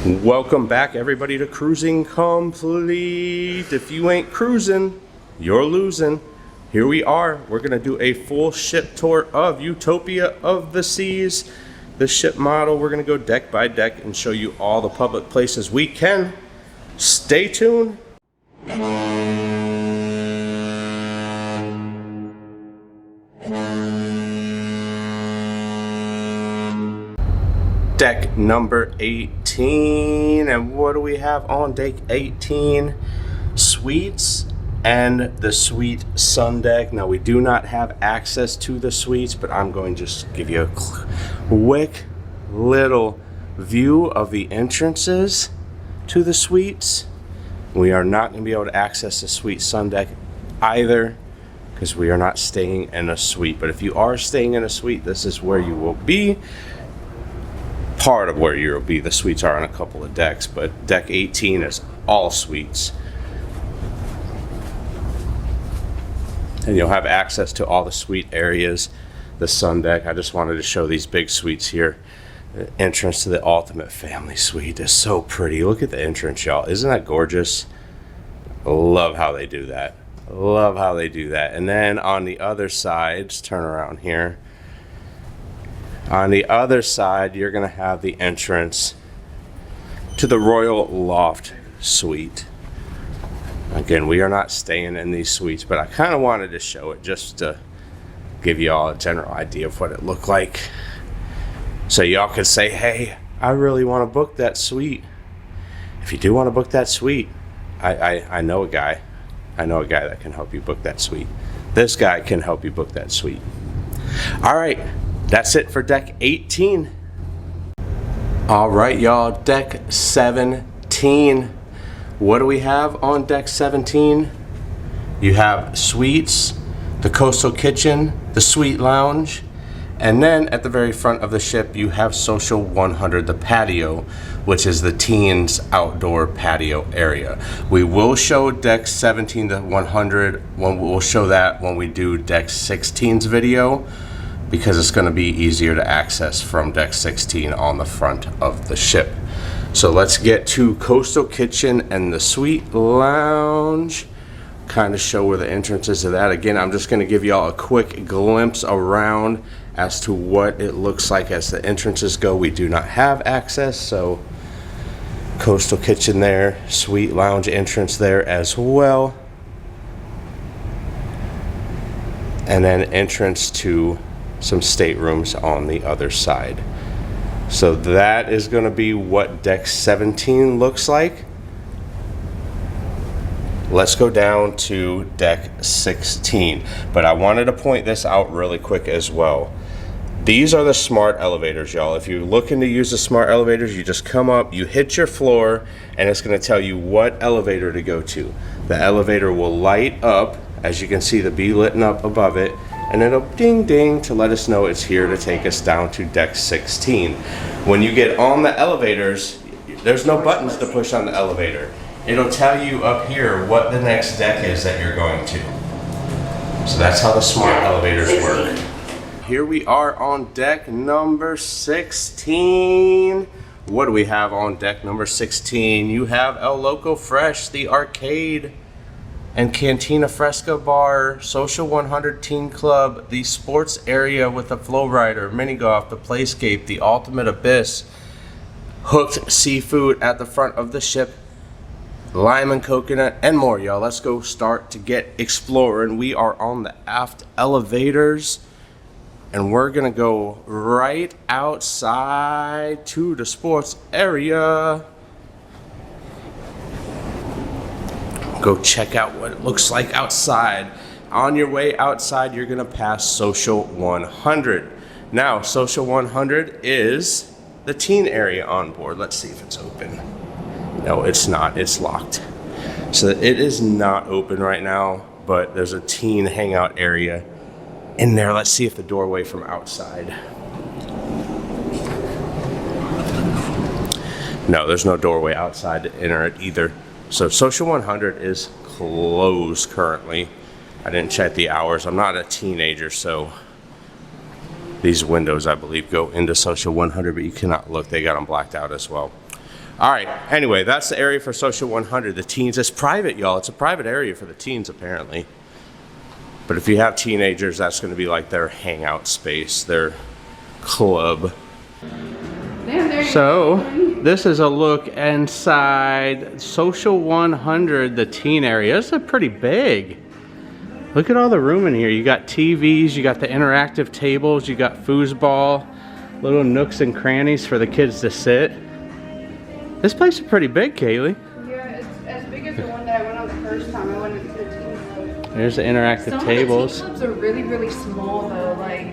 Welcome back, everybody, to Cruising Complete. If you ain't cruising, you're losing. Here we are. We're going to do a full ship tour of Utopia of the Seas. The ship model, we're going to go deck by deck and show you all the public places we can. Stay tuned. Deck number 18, and what do we have on deck 18? Suites and the suite sun deck. Now we do not have access to the suites, but I'm going to just give you a quick little view of the entrances to the suites. We are not going to be able to access the suite sun deck either because we are not staying in a suite. But if you are staying in a suite, this is where you will be. Part of where you'll be. The suites are on a couple of decks, but deck 18 is all suites. And you'll have access to all the suite areas. The sun deck, I just wanted to show these big suites here. The entrance to the ultimate family suite is so pretty. Look at the entrance, y'all. Isn't that gorgeous? Love how they do that. Love how they do that. And then on the other side, just turn around here. On the other side, you're going to have the entrance to the Royal Loft Suite. Again, we are not staying in these suites, but I kind of wanted to show it just to give you all a general idea of what it looked like. So y'all could say, hey, I really want to book that suite. If you do want to book that suite, I know a guy. I know a guy that can help you book that suite. This guy can help you book that suite. All right. That's it for deck 18. All right, y'all, deck 17. What do we have on deck 17? You have suites, the coastal kitchen, the suite lounge, and then at the very front of the ship, you have Social 100, the patio, which is the teens outdoor patio area. We will show deck 17 to 100. We'll show that when we do deck 16's video, because it's going to be easier to access from deck 16 on the front of the ship. So let's get to coastal kitchen and the suite lounge. Kind of show where the entrance is to that. Again, I'm just going to give y'all a quick glimpse around as to what it looks like as the entrances go. We do not have access, so coastal kitchen there, suite lounge entrance there as well, and then entrance to some staterooms on the other side. So that is going to be what deck 17 looks like. Let's go down to deck 16. But I wanted to point this out really quick as well. These are the smart elevators, y'all. If you're looking to use the smart elevators, you just come up, you hit your floor, and it's going to tell you what elevator to go to. The elevator will light up, as you can see the B lit up above it, and it'll ding ding to let us know it's here to take us down to deck 16. When you get on the elevators, there's no buttons to push on the elevator. It'll tell you up here what the next deck is that you're going to. So that's how the smart elevators work. Here we are on deck number 16. What do we have on deck number 16? You have El Loco Fresh, the arcade and Cantina Fresca Bar, Social 100 Teen Club, the sports area with the FlowRider, mini golf, the Playscape, the Ultimate Abyss, hooked seafood at the front of the ship, lime and coconut, and more, y'all. Let's go start to get exploring. We are on the aft elevators, and we're gonna go right outside to the sports area. Go check out what it looks like outside. On your way outside, you're gonna pass Social 100. Now, Social 100 is the teen area on board. Let's see if it's open. No, it's not, it's locked. So it is not open right now, but there's a teen hangout area in there. Let's see if the doorway from outside. No, there's no doorway outside to enter it either. So Social 100 is closed currently. I didn't check the hours. I'm not a teenager, so these windows, I believe, go into Social 100, but you cannot look. They got them blacked out as well. All right, anyway, that's the area for Social 100. The teens, it's private, y'all. It's a private area for the teens, apparently. But if you have teenagers, that's going to be like their hangout space, their club. So, this is a look inside Social 100, the teen area. This is pretty big. Look at all the room in here. You got TVs, you got the interactive tables, you got foosball, little nooks and crannies for the kids to sit. This place is pretty big, Kaylee. Yeah, it's as big as the one that I went on the first time. I went into the teen club. There's the interactive tables. Some of the teen clubs are really, really small though. Like,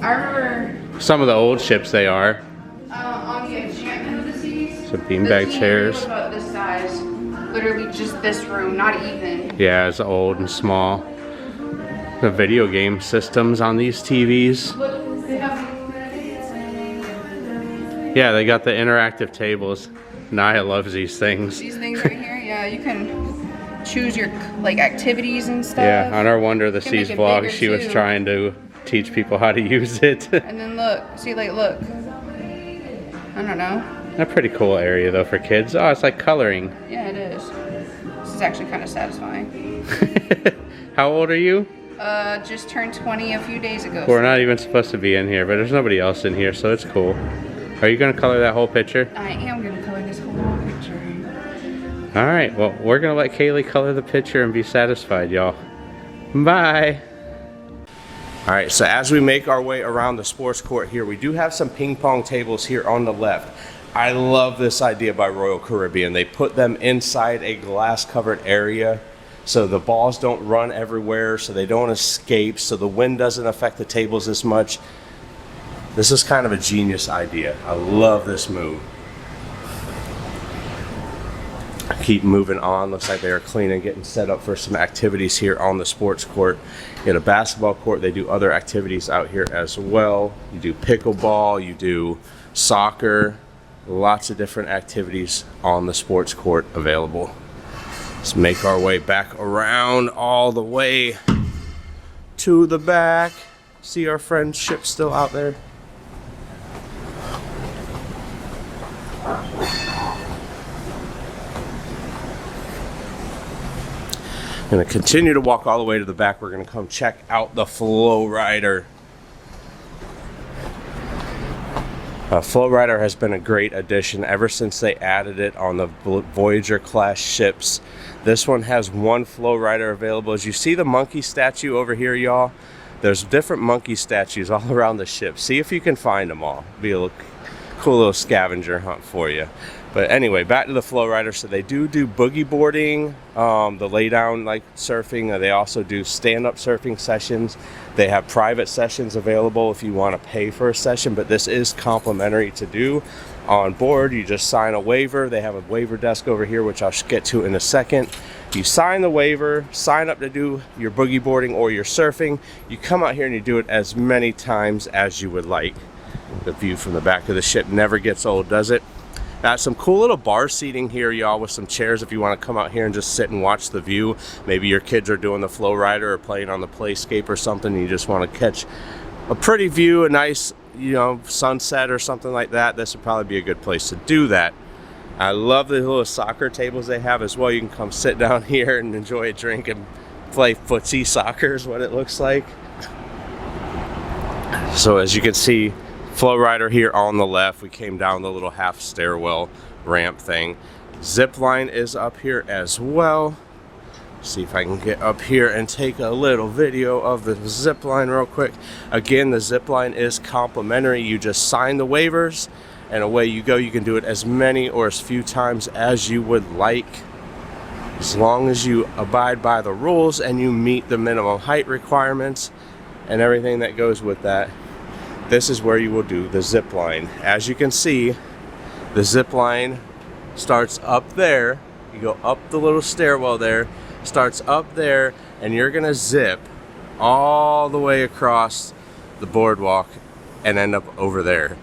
I remember... Some of the old ships they are. On the Enchantment of the Seas. Some beanbag chairs. Was about this size. Literally just this room, not even. Yeah, it's old and small. The video game systems on these TVs. Look, they have... Yeah, they got the interactive tables. Naya loves these things. These things right here, yeah, you can choose your like activities and stuff. Yeah, on our Wonder of the Seas vlog, she was trying to teach people how to use it. And then look, see, like, look. I don't know. A pretty cool area though for kids. Oh, it's like coloring. Yeah, it is. This is actually kind of satisfying. How old are you? Just turned 20 a few days ago. We're not even supposed to be in here, but there's nobody else in here, so it's cool. Are you gonna color that whole picture? I am gonna color this whole picture. All right, well, we're gonna let Kaylee color the picture and be satisfied, y'all. Bye. All right, so as we make our way around the sports court here, we do have some ping pong tables here on the left. I love this idea by Royal Caribbean. They put them inside a glass covered area so the balls don't run everywhere, so they don't escape, so the wind doesn't affect the tables as much. This is kind of a genius idea. I love this move. Keep moving on. Looks like they are cleaning, getting set up for some activities here on the sports court. In a basketball court, they do other activities out here as well. You do pickleball, you do soccer, lots of different activities on the sports court available. Let's make our way back around all the way to the back. See our friend ship still out there? I'm going to continue to walk all the way to the back. We're going to come check out the FlowRider. FlowRider has been a great addition ever since they added it on the Voyager class ships. This one has one FlowRider available. As you see the monkey statue over here, y'all, there's different monkey statues all around the ship. See if you can find them all. Be a cool little scavenger hunt for you. But anyway, back to the FlowRider. So they do boogie boarding, the lay down like surfing. They also do stand-up surfing sessions. They have private sessions available if you want to pay for a session, but this is complimentary to do on board. You just sign a waiver. They have a waiver desk over here, which I'll get to in a second. You sign the waiver, sign up to do your boogie boarding or your surfing. You come out here and you do it as many times as you would like. The view from the back of the ship never gets old, does it? Some cool little bar seating here, y'all, with some chairs if you want to come out here and just sit and watch the view. Maybe your kids are doing the FlowRider or playing on the Playscape or something, and you just want to catch a pretty view, a nice, you know, sunset or something like that. This would probably be a good place to do that. I love the little soccer tables they have as well. You can come sit down here and enjoy a drink and play footsie soccer is what it looks like. So as you can see, FlowRider here on the left. We came down the little half stairwell ramp thing. Zip line is up here as well. See if I can get up here and take a little video of the zip line real quick. Again, the zip line is complimentary. You just sign the waivers and away you go. You can do it as many or as few times as you would like, as long as you abide by the rules and you meet the minimum height requirements and everything that goes with that. This is where you will do the zip line. As you can see, the zip line starts up there. You go up the little stairwell there, starts up there, and you're gonna zip all the way across the boardwalk and end up over there.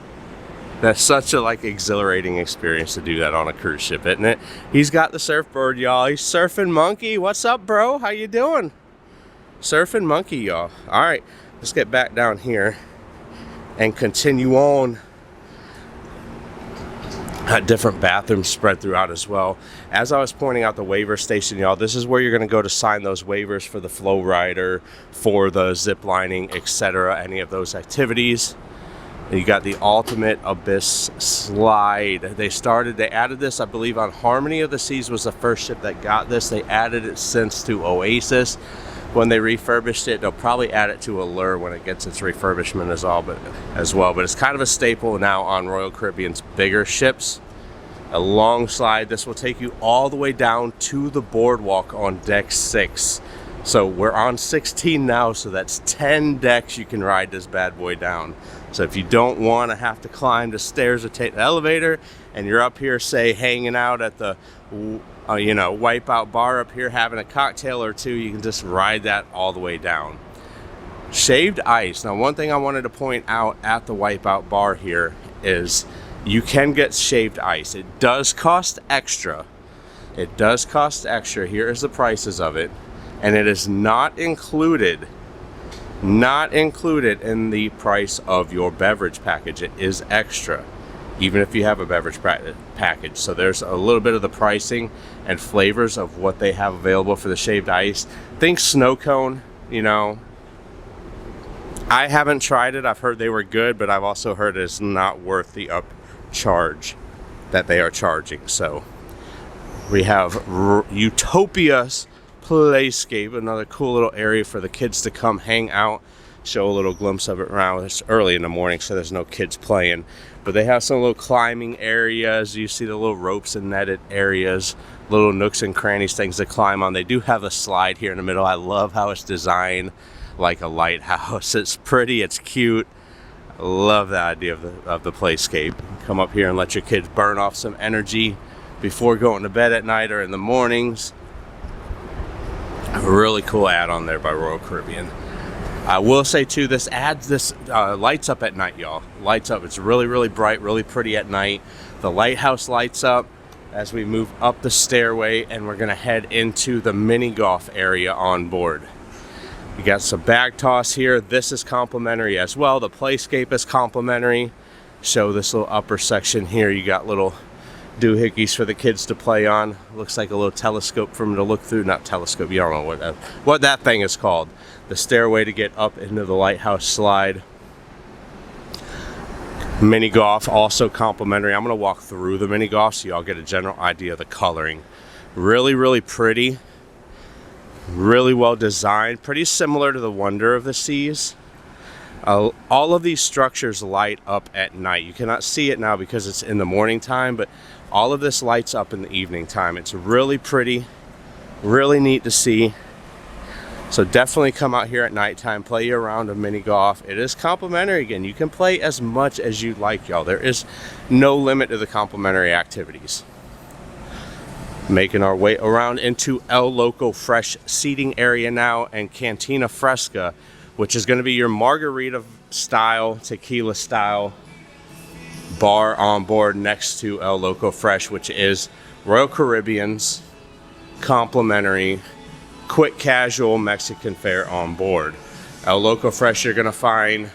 That's such a exhilarating experience to do that on a cruise ship, isn't it? He's got the surfboard, y'all. He's surfing monkey. What's up, bro? How you doing? Surfing monkey, y'all. All right, let's get back down here and continue on. Different bathrooms spread throughout as well. As I was pointing out, the waiver station, y'all, this is where you're going to go to sign those waivers for the FlowRider, for the zip lining, etc., any of those activities. And you got the Ultimate Abyss slide. They added this, I believe, on Harmony of the Seas was the first ship that got this. They added it since to Oasis. When they refurbished it, they'll probably add it to Allure when it gets its refurbishment as well. But it's kind of a staple now on Royal Caribbean's bigger ships. A long slide. This will take you all the way down to the boardwalk on deck 6. So we're on 16 now, so that's 10 decks you can ride this bad boy down. So if you don't want to have to climb the stairs or take the elevator, and you're up here, say, hanging out at the Wipeout bar up here having a cocktail or two, you can just ride that all the way down. Shaved ice. Now, one thing I wanted to point out at the Wipeout bar here is you can get shaved ice. It does cost extra. It does cost extra. Here is the prices of it, and it is not included in the price of your beverage package. It is extra, even if you have a beverage package. So there's a little bit of the pricing and flavors of what they have available for the shaved ice. Think snow cone, I haven't tried it. I've heard they were good, but I've also heard it's not worth the upcharge that they are charging. So we have Utopia's Playscape, another cool little area for the kids to come hang out, show a little glimpse of it around. It's early in the morning, so there's no kids playing, but they have some little climbing areas. You see the little ropes and netted areas, little nooks and crannies, things to climb on. They do have a slide here in the middle. I love how it's designed like a lighthouse. It's pretty, it's cute. I love the idea of the Playscape. Come up here and let your kids burn off some energy before going to bed at night or in the mornings. A really cool add-on there by Royal Caribbean. I will say too, this lights up at night, y'all. Lights up. It's really, really bright, really pretty at night. The lighthouse lights up as we move up the stairway, and we're gonna head into the mini golf area on board. You got some bag toss here. This is complimentary as well. The Playscape is complimentary. Show this little upper section here. You got little doohickeys for the kids to play on. Looks like a little telescope for them to look through. Not telescope, you don't know what that thing is called. The stairway to get up into the lighthouse slide. Mini golf, also complimentary. I'm gonna walk through the mini golf so y'all get a general idea of the coloring. Really, really pretty. Really well designed. Pretty similar to the Wonder of the Seas. All of these structures light up at night. You cannot see it now because it's in the morning time, but all of this lights up in the evening time. It's really pretty, really neat to see. So definitely come out here at nighttime, play a round of mini golf. It is complimentary again. You can play as much as you like, y'all. There is no limit to the complimentary activities. Making our way around into El Loco Fresh seating area now, and Cantina Fresca, which is going to be your margarita style, tequila style bar on board next to El Loco Fresh, which is Royal Caribbean's complimentary quick casual Mexican fare on board. El Loco Fresh, you're going to find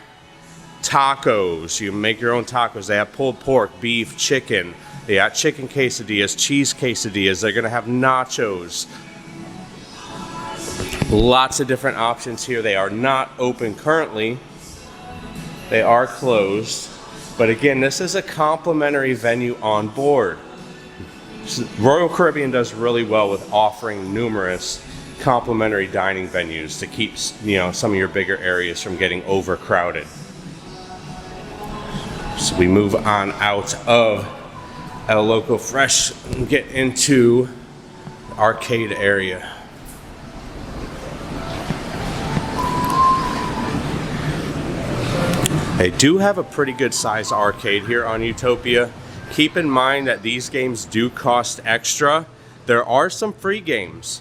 tacos. You make your own tacos. They have pulled pork, beef, chicken. They got chicken quesadillas, cheese quesadillas. They're going to have nachos. Lots of different options here. They are not open currently. They are closed. But again, this is a complimentary venue on board. Royal Caribbean does really well with offering numerous complimentary dining venues to keep, some of your bigger areas from getting overcrowded. So we move on out of El Loco Fresh and get into the arcade area. They do have a pretty good size arcade here on Utopia. Keep in mind that these games do cost extra. There are some free games.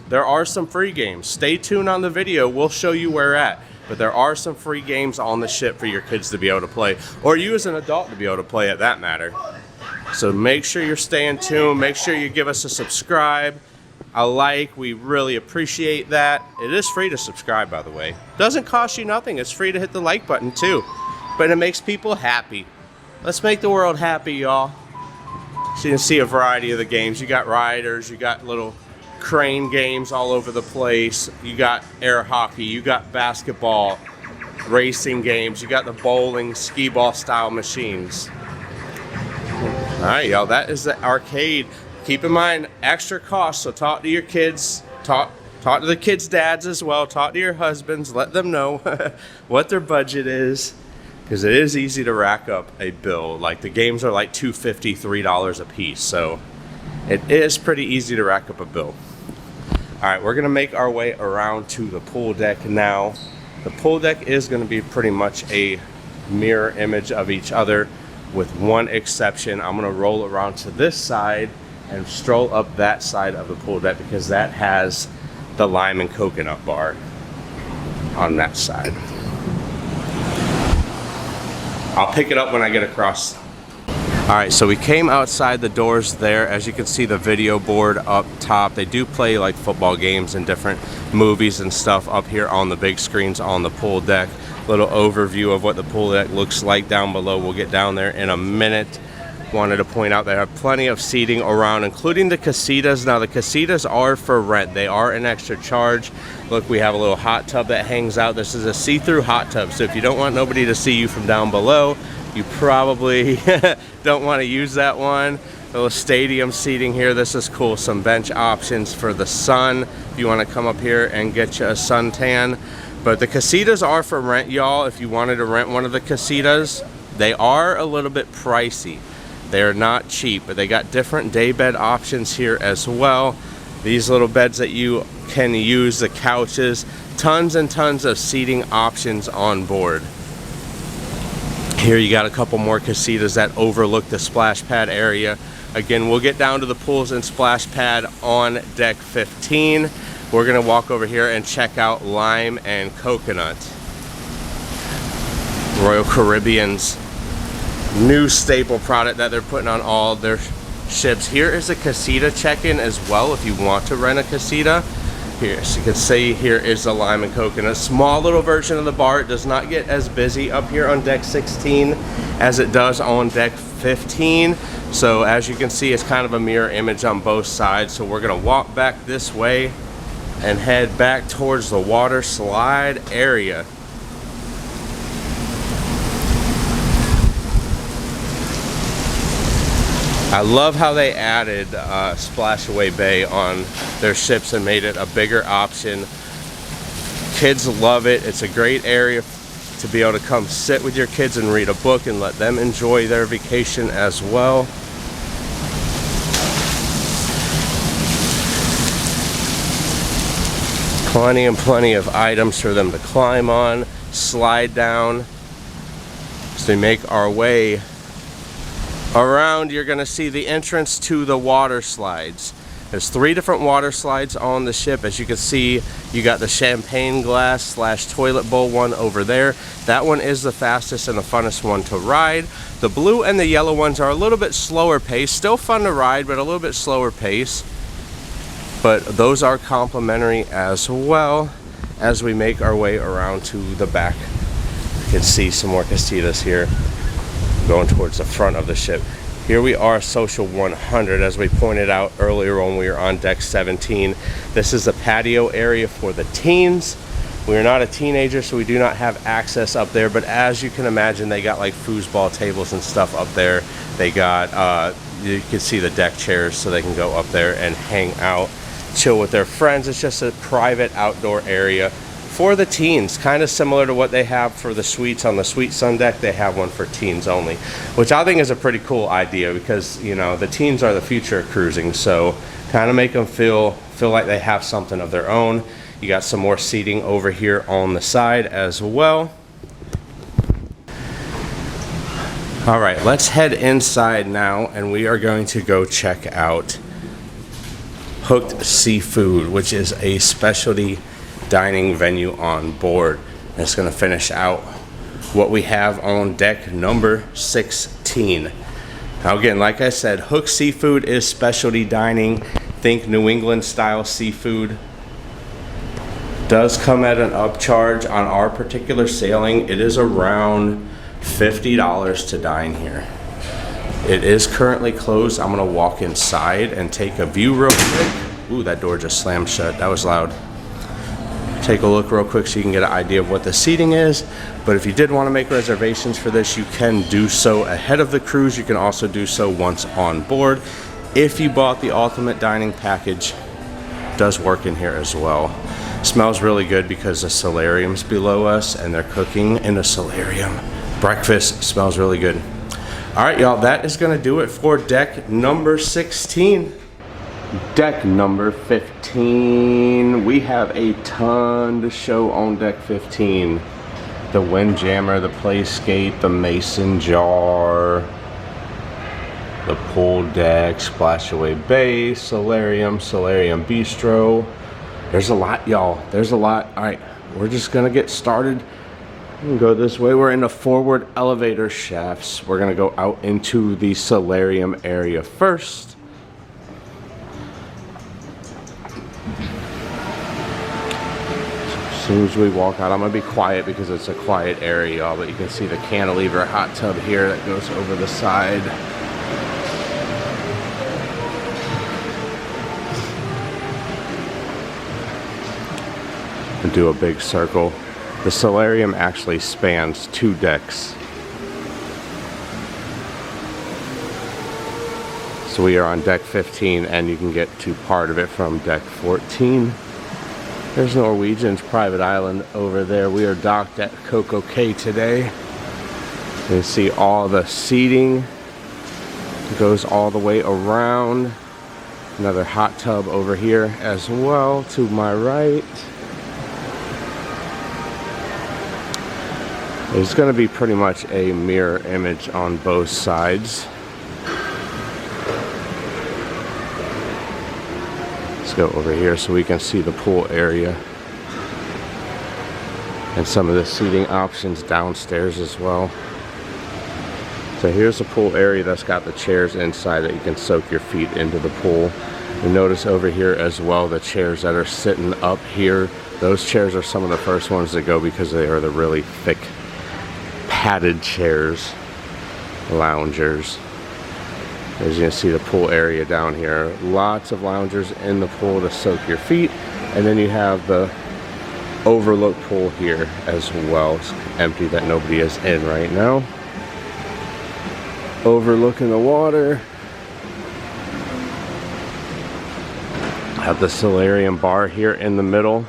Stay tuned on the video. We'll show you where at. But there are some free games on the ship for your kids to be able to play, or you as an adult to be able to play at that matter. So make sure you're staying tuned. Make sure you give us a subscribe, a like. We really appreciate that. It is free to subscribe, by the way. Doesn't cost you nothing. It's free to hit the like button too. But it makes people happy. Let's make the world happy, y'all. So you can see a variety of the games. You got riders, you got little crane games all over the place. You got air hockey, you got basketball, racing games, you got the bowling, skee ball style machines. All right, y'all, that is the arcade. Keep in mind, extra cost, so talk to your kids, talk to the kids' dads as well, talk to your husbands, let them know what their budget is. Because it is easy to rack up a bill. Like the games are like $2.50, $3 a piece. So it is pretty easy to rack up a bill. All right, we're gonna make our way around to the pool deck now. The pool deck is gonna be pretty much a mirror image of each other with one exception. I'm gonna roll around to this side and stroll up that side of the pool deck because that has the lime and coconut bar on that side. I'll pick it up when I get across. All right, so we came outside the doors there. As you can see, the video board up top. They do play like football games and different movies and stuff up here on the big screens on the pool deck. Little overview of what the pool deck looks like down below. We'll get down there in a minute. Wanted to point out they have plenty of seating around, including the casitas. Now the casitas are for rent. They are an extra charge. Look, we have a little hot tub that hangs out. This is a see-through hot tub, so if you don't want nobody to see you from down below, you probably don't want to use that one. A little stadium seating here. This is cool. Some bench options for the sun if you want to come up here and get you a suntan. But the casitas are for rent, y'all. If you wanted to rent one of the casitas, they are a little bit pricey. They're not cheap, but they got different day bed options here as well. These little beds that you can use, the couches, tons and tons of seating options on board. Here you got a couple more casitas that overlook the splash pad area. Again, we'll get down to the pools and splash pad on deck 15. We're gonna walk over here and check out lime and coconut. Royal Caribbean's new staple product that they're putting on all their ships. Here is a casita check-in as well if you want to rent a casita. Here, so you can see here is the lime and coconut. Small little version of the bar. It does not get as busy up here on deck 16 as it does on deck 15. So as you can see, it's kind of a mirror image on both sides. So we're gonna walk back this way and head back towards the water slide area. I love how they added Splashaway Bay on their ships and made it a bigger option. Kids love it. It's a great area to be able to come sit with your kids and read a book and let them enjoy their vacation as well. Plenty and plenty of items for them to climb on, slide down. As we make our way around, you're gonna see the entrance to the water slides. There's 3 different water slides on the ship. As you can see, you got the champagne glass slash toilet bowl one over there. That one is the fastest and the funnest one to ride. The blue and the yellow ones are a little bit slower pace. Still fun to ride, but a little bit slower pace. But those are complimentary as well as we make our way around to the back. You can see some more casitas here going towards the front of the ship. Here we are, Social 100, as we pointed out earlier when we were on deck 17. This is the patio area for the teens. We are not a teenager, so we do not have access up there, but as you can imagine, they got like foosball tables and stuff up there. They got, you can see the deck chairs so they can go up there and hang out, chill with their friends. It's just a private outdoor area for the teens, kind of similar to what they have for the suites. On the suite sun deck, they have one for teens only, which I think is a pretty cool idea because, you know, the teens are the future of cruising, so kind of make them feel like they have something of their own. You got some more seating over here on the side as well. All right, let's head inside now, and we are going to go check out Hooked Seafood, which is a specialty dining venue on board. And it's going to finish out what we have on deck number 16. Now again, like I said, Hooked Seafood is specialty dining. Think New England style seafood. Does come at an upcharge. On our particular sailing, it is around $50 to dine here. It is currently closed. I'm gonna walk inside and take a view real quick. Ooh, that door just slammed shut. That was loud. Take a look real quick so you can get an idea of what the seating is. But if you did want to make reservations for this, you can do so ahead of the cruise. You can also do so once on board. If you bought the ultimate dining package, it does work in here as well. Smells really good because the solarium's below us and they're cooking in a solarium. Breakfast smells really good. All right, y'all, that is gonna do it for deck number 16. Deck number 15. We have a ton to show on deck 15. The Windjammer, the Playscape, the Mason jar, the pool deck, splashaway bay, solarium, solarium bistro. There's a lot, y'all. There's a lot. All right, we're just gonna get started. We can go this way. We're in the forward elevator shafts. We're gonna go out into the solarium area first. As soon as we walk out, I'm gonna be quiet because it's a quiet area, y'all, but you can see the cantilever hot tub here that goes over the side. And do a big circle. The solarium actually spans 2 decks. So we are on deck 15 and you can get to part of it from deck 14. There's Norwegian's private island over there. We are docked at Coco Cay today. You can see all the seating. It goes all the way around. Another hot tub over here as well to my right. It's going to be pretty much a mirror image on both sides. Let's go over here so we can see the pool area and some of the seating options downstairs as well. So here's the pool area that's got the chairs inside that you can soak your feet into the pool. You notice over here as well the chairs that are sitting up here. Those chairs are some of the first ones to go because they are the really thick padded chairs, loungers. As you can see the pool area down here. Lots of loungers in the pool to soak your feet. And then you have the overlook pool here as well. It's empty that nobody is in right now. Overlooking the water. Have the solarium bar here in the middle.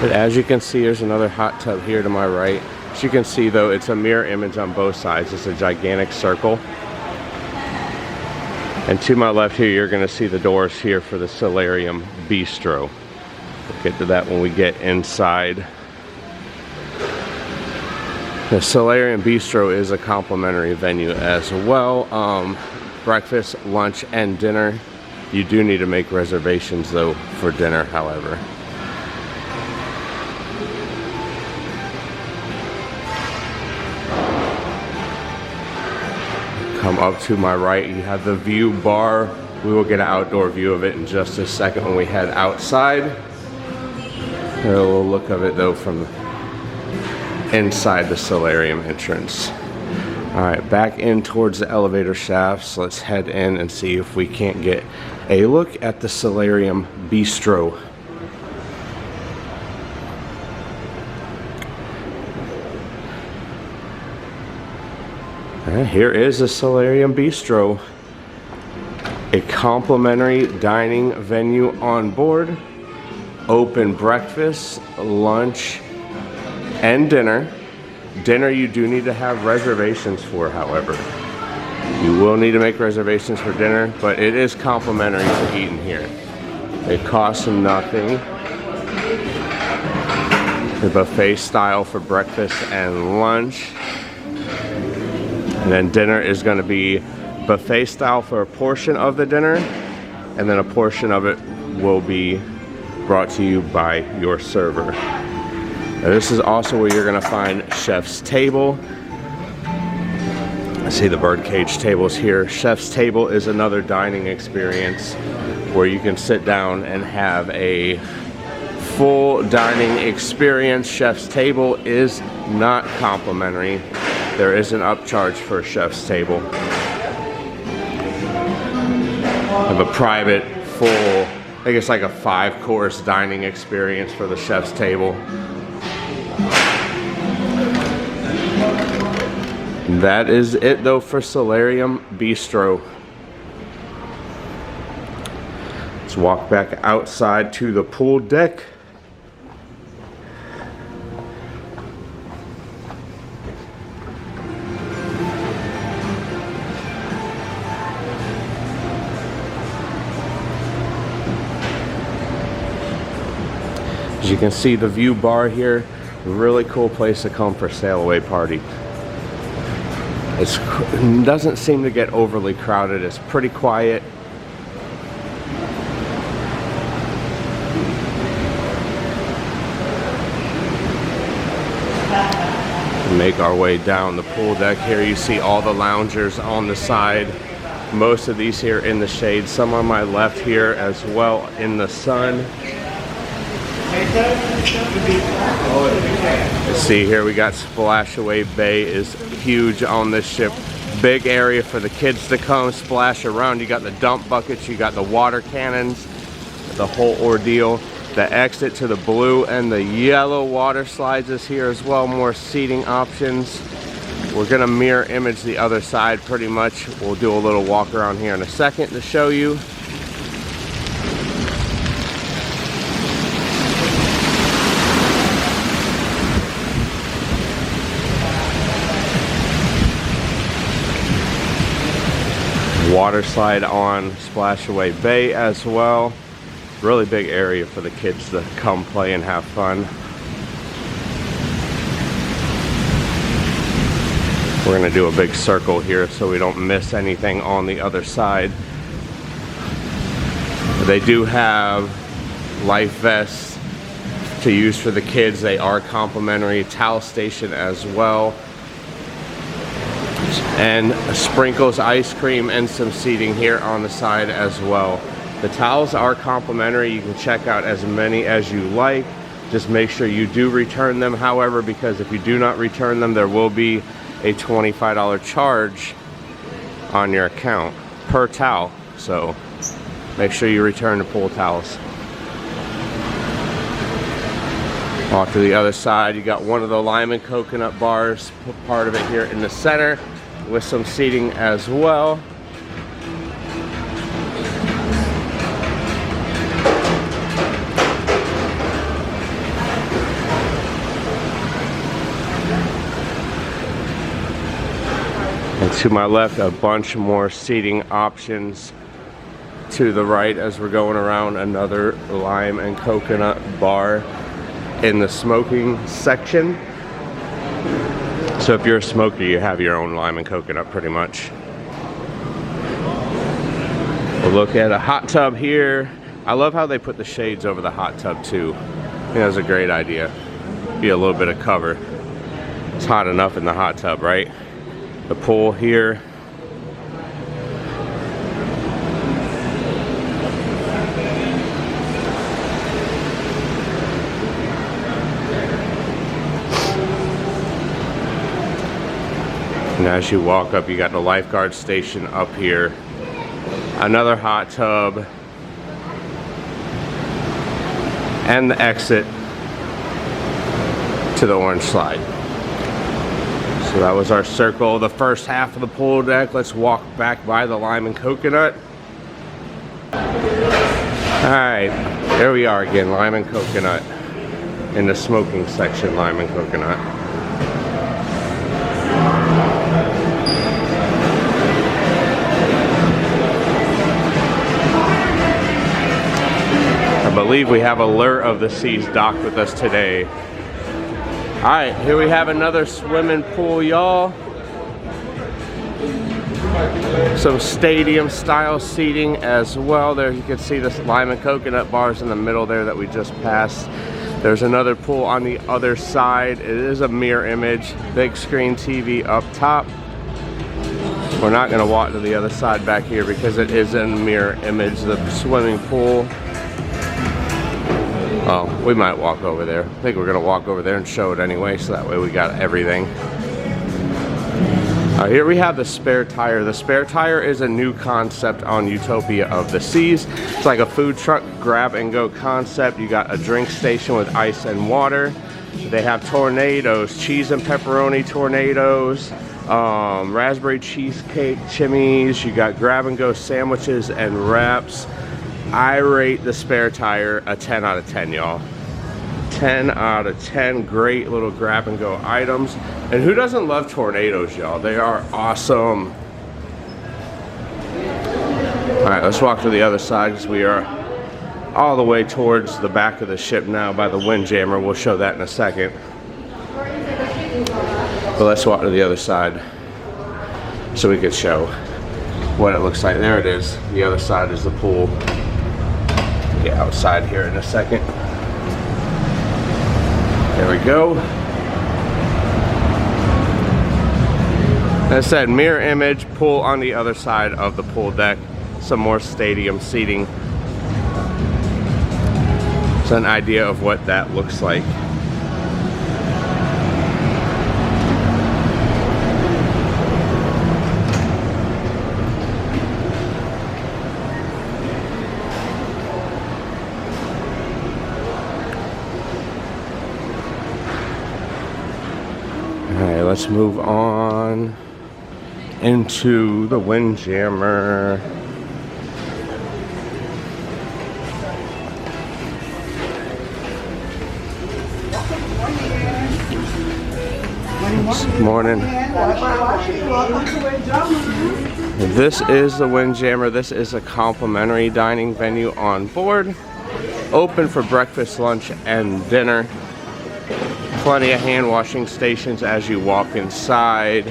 But as you can see, there's another hot tub here to my right. As you can see though, it's a mirror image on both sides. It's a gigantic circle. And to my left here, you're gonna see the doors here for the solarium bistro. We'll get to that when we get inside. The solarium bistro is a complimentary venue as well. Breakfast, lunch, and dinner. You do need to make reservations though for dinner, however. Come up to my right, you have the view bar. We will get an outdoor view of it in just a second when we head outside. Get a little look of it though from inside the solarium entrance. All right, back in towards the elevator shafts. Let's head in and see if we can't get a look at the solarium bistro. Here is the Solarium Bistro, a complimentary dining venue on board, open breakfast, lunch, and dinner. Dinner you do need to have reservations for, however. You will need to make reservations for dinner, but it is complimentary to eat in here. It costs nothing. The buffet style for breakfast and lunch. And then dinner is going to be buffet style for a portion of the dinner, and then a portion of it will be brought to you by your server. Now, this is also where you're going to find chef's table. I see the birdcage tables here. Chef's table is another dining experience where you can sit down and have a full dining experience. Chef's table is not complimentary. There is an upcharge for a chef's table. Have a private, full, I think it's like a 5-course dining experience for the chef's table. That is it though for Solarium Bistro. Let's walk back outside to the pool deck. As you can see, the view bar here, really cool place to come for sail away party. It doesn't seem to get overly crowded. It's pretty quiet. Make our way down the pool deck here. You see all the loungers on the side. Most of these here in the shade. Some on my left here as well in the sun. Let's see here, we got Splashaway Bay is huge on this ship. Big area for the kids to come splash around. You got the dump buckets, you got the water cannons, the whole ordeal. The exit to the blue and the yellow water slides is here as well. More seating options. We're gonna mirror image the other side pretty much. We'll do a little walk around here in a second to show you. Water slide on Splashaway Bay as well. Really big area for the kids to come play and have fun. We're gonna do a big circle here so we don't miss anything on the other side. They do have life vests to use for the kids. They are complimentary. Towel station as well. And Sprinkles ice cream and some seating here on the side as well. The towels are complimentary. You can check out as many as you like. Just make sure you do return them, however, because if you do not return them, there will be a $25 charge on your account per towel. So make sure you return the pool towels. Off to the other side, you got one of the lime and coconut bars, part of it here in the center, with some seating as well. And to my left, a bunch more seating options. To the right, as we're going around, another lime and coconut bar in the smoking section. So if you're a smoker, you have your own lime and coconut pretty much. We'll look at a hot tub here. I love how they put the shades over the hot tub too. I think that's a great idea. Be a little bit of cover. It's hot enough in the hot tub, right? The pool here. And as you walk up, you got the lifeguard station up here. Another hot tub. And the exit to the orange slide. So that was our circle, the first half of the pool deck. Let's walk back by the lime and coconut. Alright, there we are again, lime and coconut. In the smoking section, lime and coconut. I believe we have Allure of the Seas docked with us today. Alright, here we have another swimming pool, y'all. Some stadium style seating as well. There you can see the lime and coconut bars in the middle there that we just passed. There's another pool on the other side. It is a mirror image. Big screen TV up top. We're not going to walk to the other side back here because it is a mirror image, the swimming pool. We might walk over there. I think we're gonna walk over there and show it anyway, so that way we got everything. Here we have the spare tire. The spare tire is a new concept on Utopia of the Seas. It's like a food truck grab and go concept. You got a drink station with ice and water. They have tornadoes, cheese and pepperoni tornadoes, raspberry cheesecake chimneys. You got grab and go sandwiches and wraps. I rate the spare tire a 10 out of 10, y'all. 10 out of 10, great little grab and go items. And who doesn't love tornadoes, y'all? They are awesome. All right, let's walk to the other side because we are all the way towards the back of the ship now by the Windjammer. We'll show that in a second. But let's walk to the other side so we could show what it looks like. There it is. The other side is the pool. Get outside here in a second. There we go. As I said, mirror image, pool on the other side of the pool deck. Some more stadium seating. It's an idea of what that looks like. Alright, let's move on into the Windjammer. Morning. This is the Windjammer. This is a complimentary dining venue on board. Open for breakfast, lunch, and dinner. Plenty of hand washing stations as you walk inside.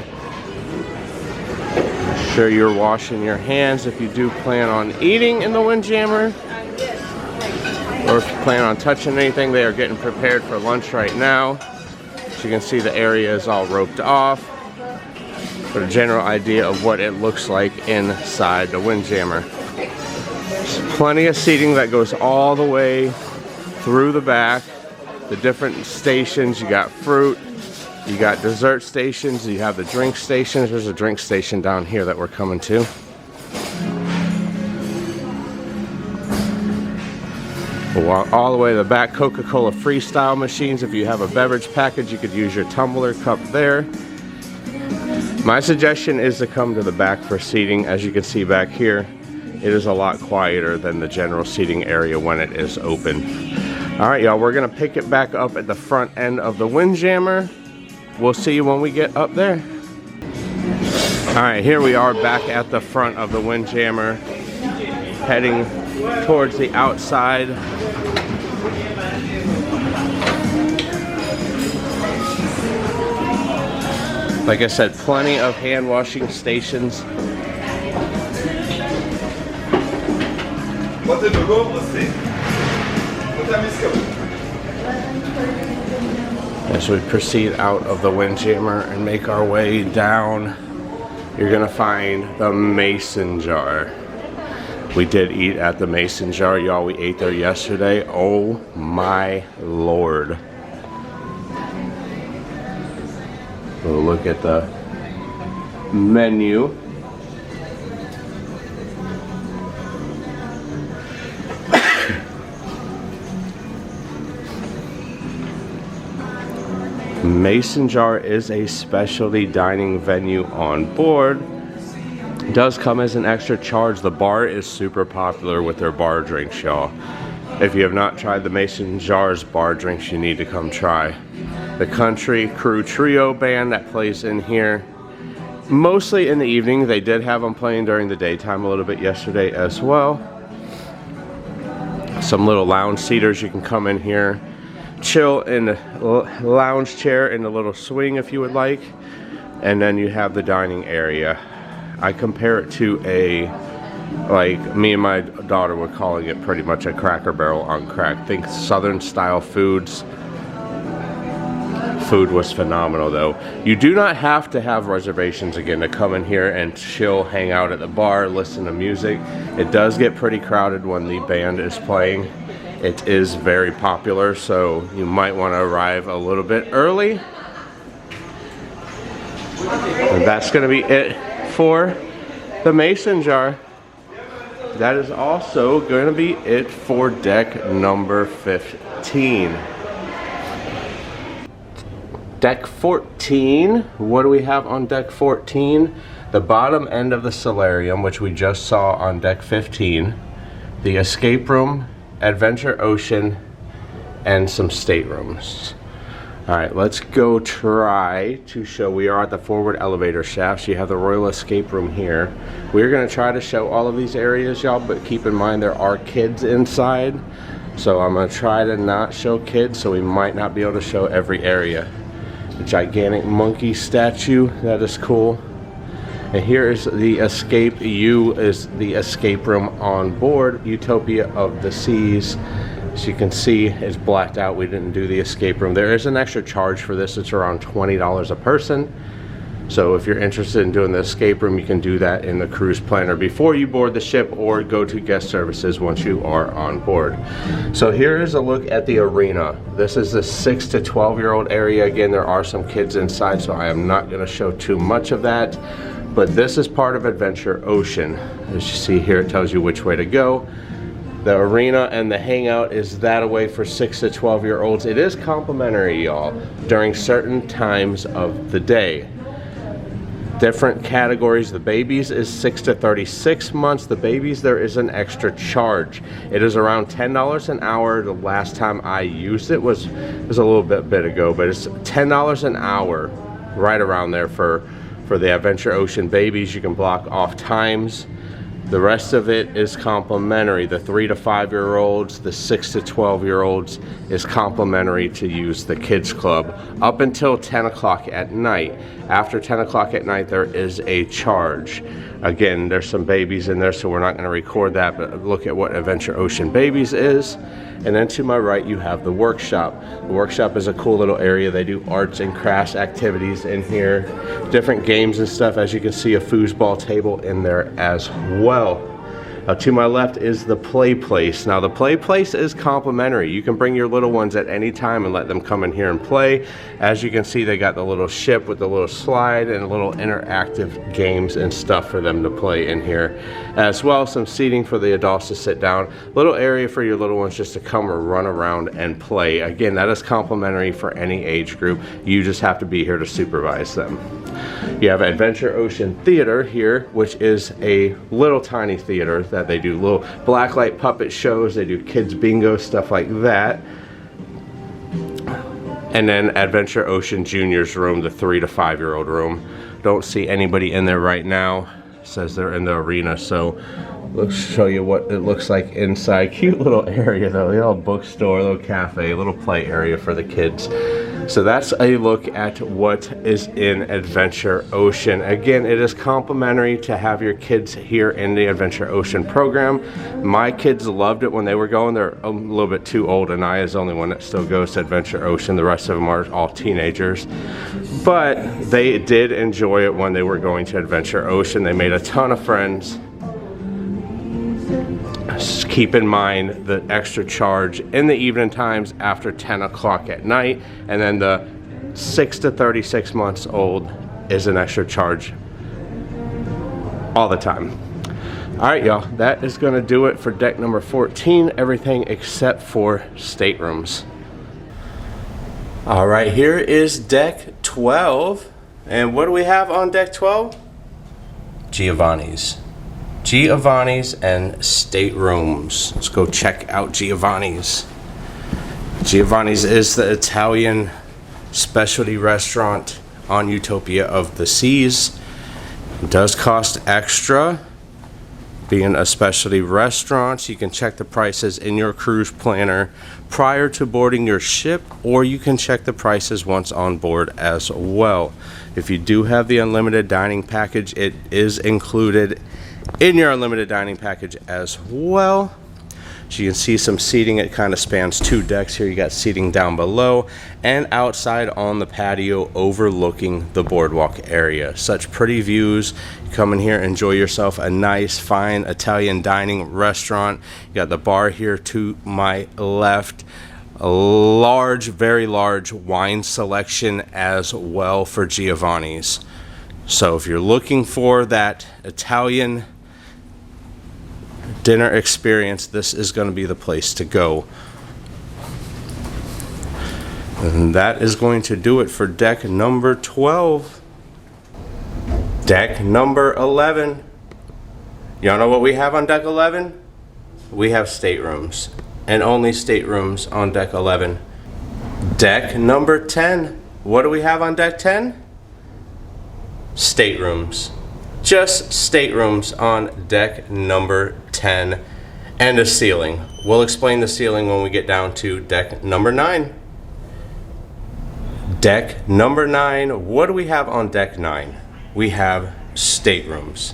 Make sure you're washing your hands if you do plan on eating in the Windjammer. Or if you plan on touching anything, they are getting prepared for lunch right now. So you can see the area is all roped off. For a general idea of what it looks like inside the Windjammer. There's plenty of seating that goes all the way through the back. The different stations, you got fruit, you got dessert stations, you have the drink stations. There's a drink station down here that we're coming to. We'll walk all the way to the back. Coca-Cola freestyle machines. If you have a beverage package, you could use your tumbler cup there. My suggestion is to come to the back for seating. As you can see back here, it is a lot quieter than the general seating area when it is open. Alright, y'all, we're going to pick it back up at the front end of the Windjammer. We'll see you when we get up there. Alright, here we are back at the front of the Windjammer, heading towards the outside. Like I said, plenty of hand washing stations. As we proceed out of the Windjammer and make our way down, you're gonna find the Mason Jar. We did eat at the Mason Jar, y'all. We ate there yesterday. Oh my Lord. We'll look at the menu. Mason Jar is a specialty dining venue on board. It does come as an extra charge. The bar is super popular with their bar drinks, y'all. If you have not tried the Mason Jar's bar drinks, you need to come try. The Country Crew Trio band that plays in here, mostly in the evening. They did have them playing during the daytime a little bit yesterday as well. Some little lounge seaters. You can come in here, chill in the lounge chair in the little swing if you would like. And then you have the dining area. I compare it to a, like me and my daughter were calling it pretty much a Cracker Barrel on crack. Think Southern style foods. Food was phenomenal though. You do not have to have reservations again to come in here and chill, hang out at the bar, listen to music. It does get pretty crowded when the band is playing. It is very popular, so you might want to arrive a little bit early. And that's going to be it for the mason jar. That is also going to be it for deck number 15. Deck 14, what do we have on deck 14? The bottom end of the solarium, which we just saw on deck 15, the escape room, Adventure Ocean, and some staterooms. All right, let's go try to show. We are at the forward elevator shafts. You have the Royal Escape Room here. We're gonna try to show all of these areas, y'all, but keep in mind there are kids inside. So I'm gonna try to not show kids, so we might not be able to show every area. The gigantic monkey statue, that is cool. And here is the escape. Is the escape room on board Utopia of the Seas. As you can see, it's blacked out. We didn't do the escape room. There is an extra charge for this. It's around $20 a person. So if you're interested in doing the escape room, you can do that in the cruise planner before you board the ship, or go to guest services once you are on board. So here is a look at the arena. This is the 6 to 12-year-old area. Again, there are some kids inside, so I am not going to show too much of that. But this is part of Adventure Ocean. As you see here, it tells you which way to go. The arena and the hangout is that away for 6 to 12-year-olds. It is complimentary, y'all, during certain times of the day. Different categories. The babies is 6 to 36 months. The babies, there is an extra charge. It is around $10 an hour. The last time I used it was a little bit ago, but it's $10 an hour, right around there for the Adventure Ocean babies. You can block off times. The rest of it is complimentary. The 3 to 5-year-olds, the 6 to 12-year-olds is complimentary to use the kids club up until 10 o'clock at night. After 10 o'clock at night, there is a charge. Again, there's some babies in there, so we're not going to record that, but look at what Adventure Ocean Babies is. And then to my right, you have the workshop. The workshop is a cool little area. They do arts and crafts activities in here, different games and stuff. As you can see, a foosball table in there as well. To my left is the play place. Now the play place is complimentary. You can bring your little ones at any time and let them come in here and play. As you can see, they got the little ship with the little slide and little interactive games and stuff for them to play in here. As well, some seating for the adults to sit down. Little area for your little ones just to come or run around and play. Again, that is complimentary for any age group. You just have to be here to supervise them. You have Adventure Ocean Theater here, which is a little tiny theater that they do little blacklight puppet shows. They do kids bingo, stuff like that. And then Adventure Ocean Junior's room, the 3 to 5-year-old room. Don't see anybody in there right now. It says they're in the arena, so let's show you what it looks like inside. Cute little area though, a little bookstore, a little cafe, a little play area for the kids. So that's a look at what is in Adventure Ocean. Again, it is complimentary to have your kids here in the Adventure Ocean program. My kids loved it when they were going. They're a little bit too old, and I is the only one that still goes to Adventure Ocean. The rest of them are all teenagers. But they did enjoy it when they were going to Adventure Ocean. They made a ton of friends. Just keep in mind the extra charge in the evening times after 10 o'clock at night, and then the 6 to 36 months old is an extra charge all the time. All right, y'all, that is going to do it for deck number 14, everything except for staterooms. All right, here is deck 12, and what do we have on deck 12? Giovanni's and staterooms. Let's go check out Giovanni's. Giovanni's is the Italian specialty restaurant on Utopia of the Seas. It does cost extra. Being a specialty restaurant, you can check the prices in your cruise planner prior to boarding your ship, or you can check the prices once on board as well. If you do have the unlimited dining package, it is included in your unlimited dining package as well. So you can see some seating. It kind of spans 2 decks here. You got seating down below and outside on the patio overlooking the boardwalk area. Such pretty views. You come in here, enjoy yourself a nice, fine Italian dining restaurant. You got the bar here to my left. A large, very large wine selection as well for Giovanni's. So if you're looking for that Italian dinner experience, this is going to be the place to go. And that is going to do it for deck number 12. Deck number 11. Y'all know what we have on deck 11? We have staterooms, and only staterooms on deck 11. Deck number 10. What do we have on deck 10? Staterooms. Just staterooms on deck number 10, and a ceiling. We'll explain the ceiling when we get down to deck number 9. Deck number 9. What do we have on deck 9? We have staterooms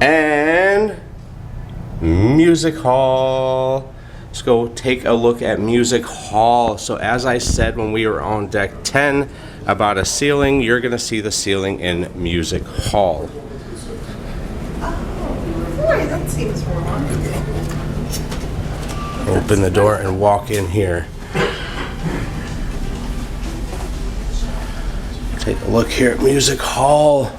and music hall. Let's go take a look at music hall. So as I said when we were on deck 10 about a ceiling, you're gonna see the ceiling in music hall. That seems wrong. Open the door and walk in here. Take a look here at music hall.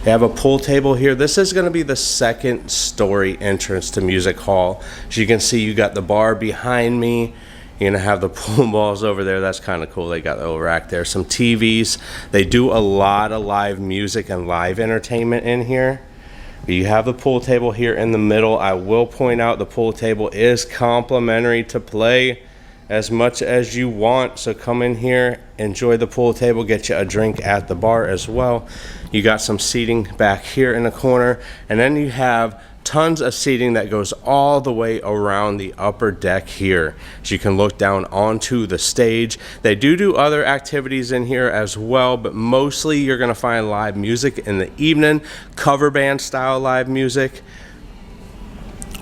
They have a pool table here. This is going to be the second story entrance to music hall. As you can see, you got the bar behind me. You're going to have the pool balls over there. That's kind of cool. They got the little rack there. Some TVs. They do a lot of live music and live entertainment in here. You have the pool table here in the middle. I will point out the pool table is complimentary to play as much as you want. So come in here, enjoy the pool table, get you a drink at the bar as well. You got some seating back here in the corner, and then you have tons of seating that goes all the way around the upper deck here. So you can look down onto the stage. They do other activities in here as well, but mostly you're gonna find live music in the evening, cover band style live music.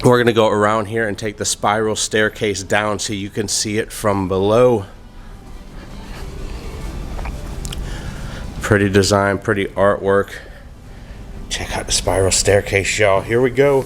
We're gonna go around here and take the spiral staircase down so you can see it from below. Pretty design, pretty artwork. Check out the spiral staircase, y'all. Here we go.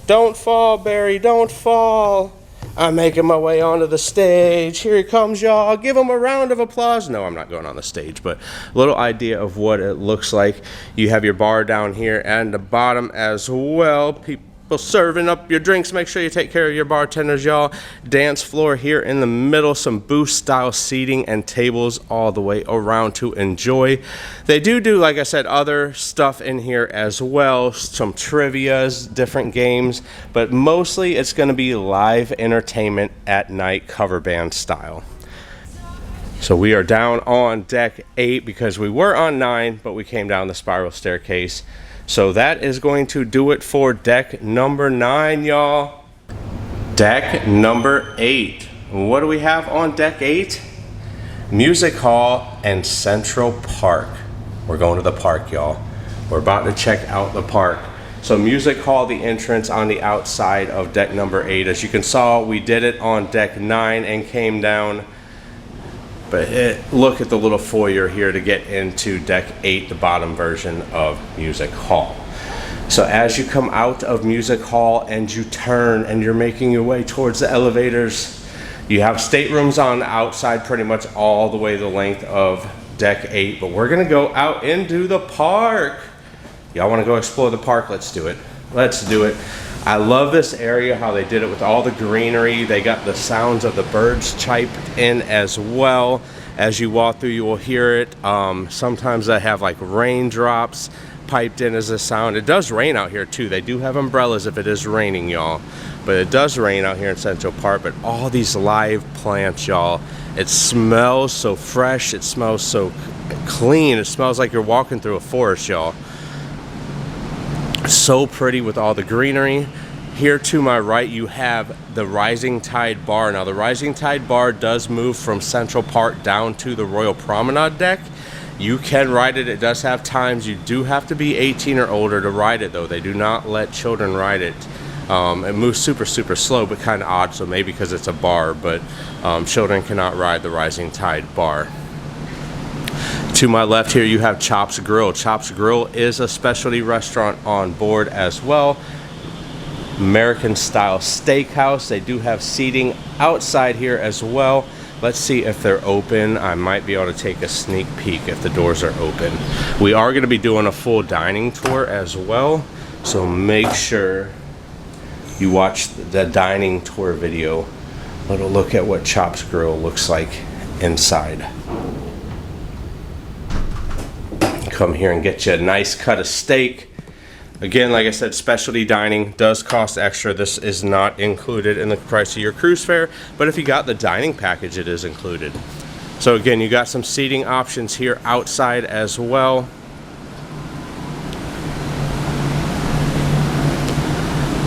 Don't fall, Barry, don't fall. I'm making my way onto the stage. Here he comes, y'all. Give him a round of applause. No, I'm not going on the stage, but a little idea of what it looks like. You have your bar down here and the bottom as well. People serving up your drinks. Make sure you take care of your bartenders, y'all. Dance floor here in the middle. Some booth style seating and tables all the way around to enjoy. They do, like I said, other stuff in here as well. Some trivias, different games, but mostly it's going to be live entertainment at night, cover band style. So we are down on deck 8 because we were on 9, but we came down the spiral staircase. So that is going to do it for deck number 9, y'all. Deck number 8. What do we have on deck 8? Music hall and Central Park. We're going to the park, y'all. We're about to check out the park. So music hall, the entrance on the outside of deck number 8. As you can saw, we did it on deck 9 and came down. But look at the little foyer here to get into deck 8, the bottom version of music hall. So as you come out of music hall and you turn and you're making your way towards the elevators, you have staterooms on the outside pretty much all the way the length of deck 8. But we're gonna go out into the park. Y'all wanna go explore the park? Let's do it. Let's do it. I love this area, how they did it with all the greenery. They got the sounds of the birds chiped in as well. As you walk through, you will hear it. Sometimes they have like raindrops piped in as a sound. It does rain out here too. They do have umbrellas if it is raining, y'all. But it does rain out here in Central Park. But all these live plants, y'all. It smells so fresh. It smells so clean. It smells like you're walking through a forest, y'all. So pretty with all the greenery. Here to my right you have the Rising Tide Bar. Now the Rising Tide Bar does move from Central Park down to the Royal Promenade deck. You can ride it. It does have times. You do have to be 18 or older to ride it though. They do not let children ride it. It moves super slow, but kind of odd, so maybe because it's a bar, but children cannot ride the Rising Tide bar. To my left here you have Chops Grill. Chops Grill is a specialty restaurant on board as well. American style steakhouse. They do have seating outside here as well. Let's see if they're open. I might be able to take a sneak peek if the doors are open. We are going to be doing a full dining tour as well, so make sure you watch the dining tour video. A little look at what Chops Grill looks like inside. Come here and get you a nice cut of steak. Again, like I said, specialty dining does cost extra. This is not included in the price of your cruise fare, but if you got the dining package, it is included. So again, you got some seating options here outside as well.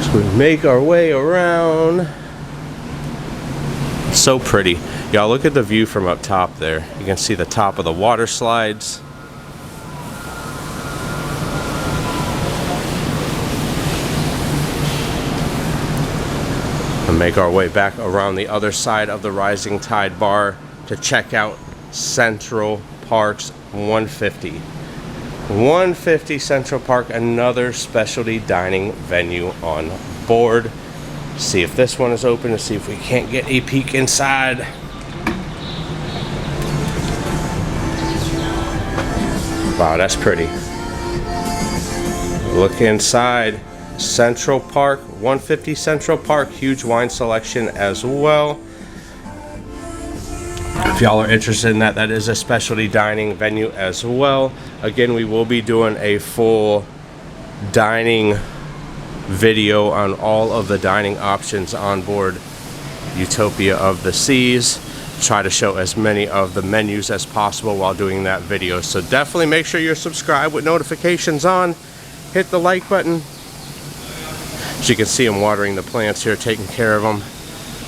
So we make our way around. So pretty. Y'all look at the view from up top there. You can see the top of the water slides. And make our way back around the other side of the Rising Tide bar to check out Central Park's 150. 150 Central Park, another specialty dining venue on board. See if this one is open, to see if we can't get a peek inside. Wow, that's pretty. Look inside. Central Park, 150 Central Park, huge wine selection as well. If y'all are interested in that, that is a specialty dining venue as well. Again, we will be doing a full dining video on all of the dining options on board Utopia of the Seas. Try to show as many of the menus as possible while doing that video. So definitely make sure you're subscribed with notifications on. Hit the like button. As you can see, I'm watering the plants here, taking care of them.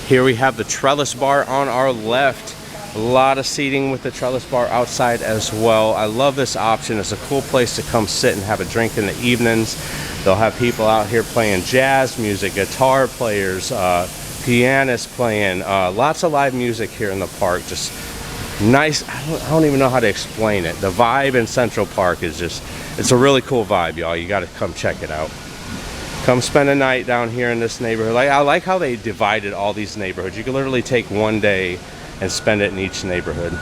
Here we have the trellis bar on our left. A lot of seating with the trellis bar outside as well. I love this option. It's a cool place to come sit and have a drink in the evenings. They'll have people out here playing jazz music, guitar players, pianists playing, lots of live music here in the park. Just nice. I don't even know how to explain it. The vibe in Central Park is just, it's a really cool vibe, y'all. You got to come check it out. Come spend a night down here in this neighborhood. I like how they divided all these neighborhoods. You can literally take one day and spend it in each neighborhood.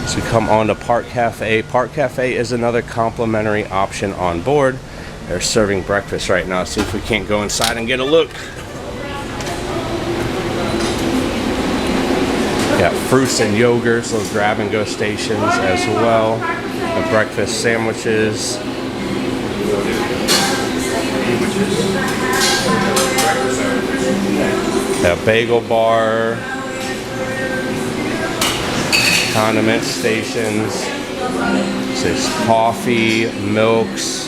So we come on to Park Cafe. Park Cafe is another complimentary option on board. They're serving breakfast right now. See if we can't go inside and get a look. Got fruits and yogurts, those grab and go stations as well. The breakfast sandwiches. A bagel bar, condiment stations, says coffee, milks.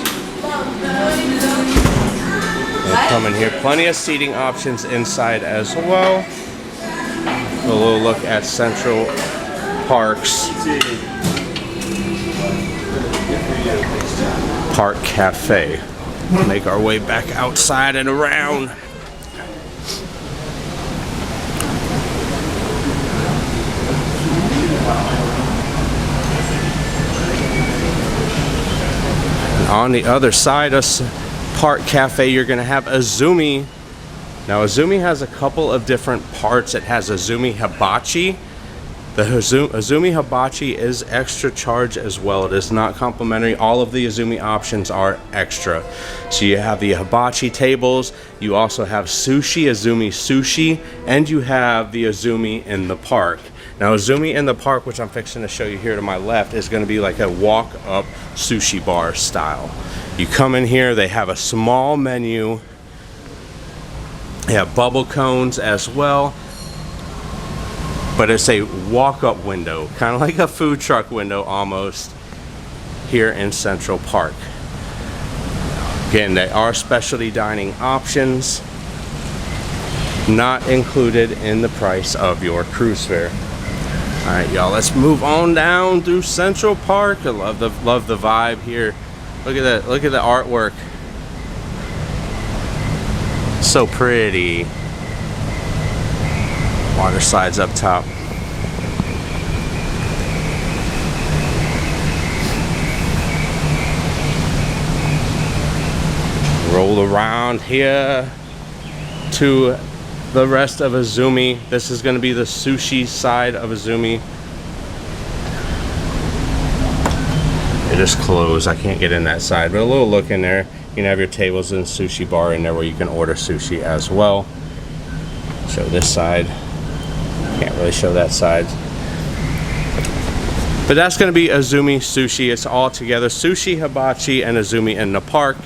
And come in here, plenty of seating options inside as well. A little look at Central Park's Park Cafe. Make our way back outside and around. And on the other side of Park Cafe, you're going to have Azumi. Now, Azumi has a couple of different parts. It has Azumi Hibachi. The Azumi Hibachi is extra charge as well. It is not complimentary. All of the Azumi options are extra. So you have the hibachi tables, you also have sushi, Azumi sushi, and you have the Azumi in the park. Now, Azumi in the park, which I'm fixing to show you here to my left, is going to be like a walk-up sushi bar style. You come in here, they have a small menu. They have bubble cones as well. But it's a walk-up window, kind of like a food truck window almost, here in Central Park. Again, they are specialty dining options, not included in the price of your cruise fare. All right, y'all, let's move on down through Central Park. I love the vibe here. Look at that, look at the artwork. So pretty. Water slides up top. Roll around here to the rest of Azumi. This is going to be the sushi side of Azumi. It is closed. I can't get in that side, but a little look in there. You can have your tables and sushi bar in there where you can order sushi as well. Show this side. Can't really show that side. But that's going to be Azumi Sushi. It's all together. Sushi, hibachi, and Azumi in the park.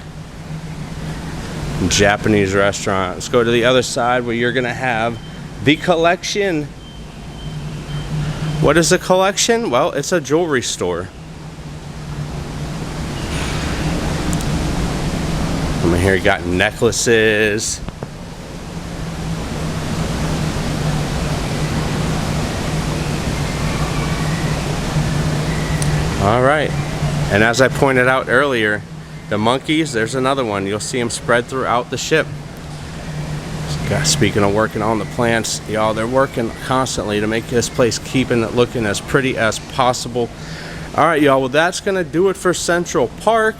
Japanese restaurant. Let's go to the other side where you're going to have the collection. What is the collection? Well, it's a jewelry store. Over here you got necklaces. All right, and as I pointed out earlier, the monkeys, there's another one. You'll see them spread throughout the ship. Speaking of working on the plants, y'all, they're working constantly to make this place keeping it looking as pretty as possible. All right, y'all, well, that's gonna do it for Central Park.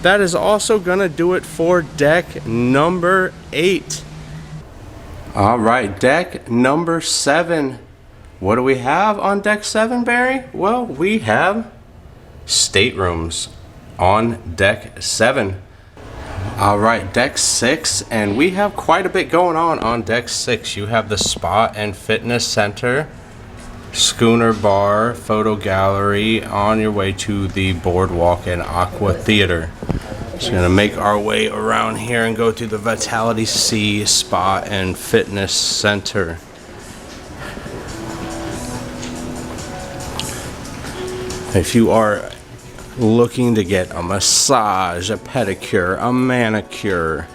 That is also gonna do it for deck number 8. All right, deck number 7. What do we have on deck 7, Barry? Well, we have staterooms on deck 7. All right, deck 6, and we have quite a bit going on deck 6. You have the spa and fitness center, schooner bar, photo gallery, on your way to the boardwalk and aqua theater. So we're gonna make our way around here and go to the Vitality Sea Spa and Fitness Center. If you are looking to get a massage, a pedicure, a manicure,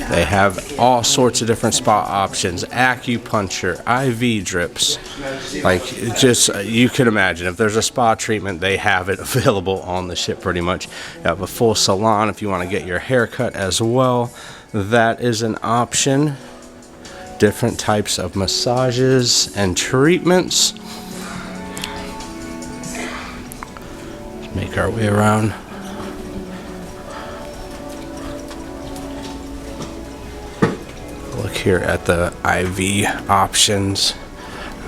they have all sorts of different spa options, acupuncture, IV drips. Like, just, you can imagine, if there's a spa treatment, they have it available on the ship pretty much. You have a full salon if you want to get your hair cut as well. That is an option. Different types of massages and treatments. Make our way around. Look here at the IV options.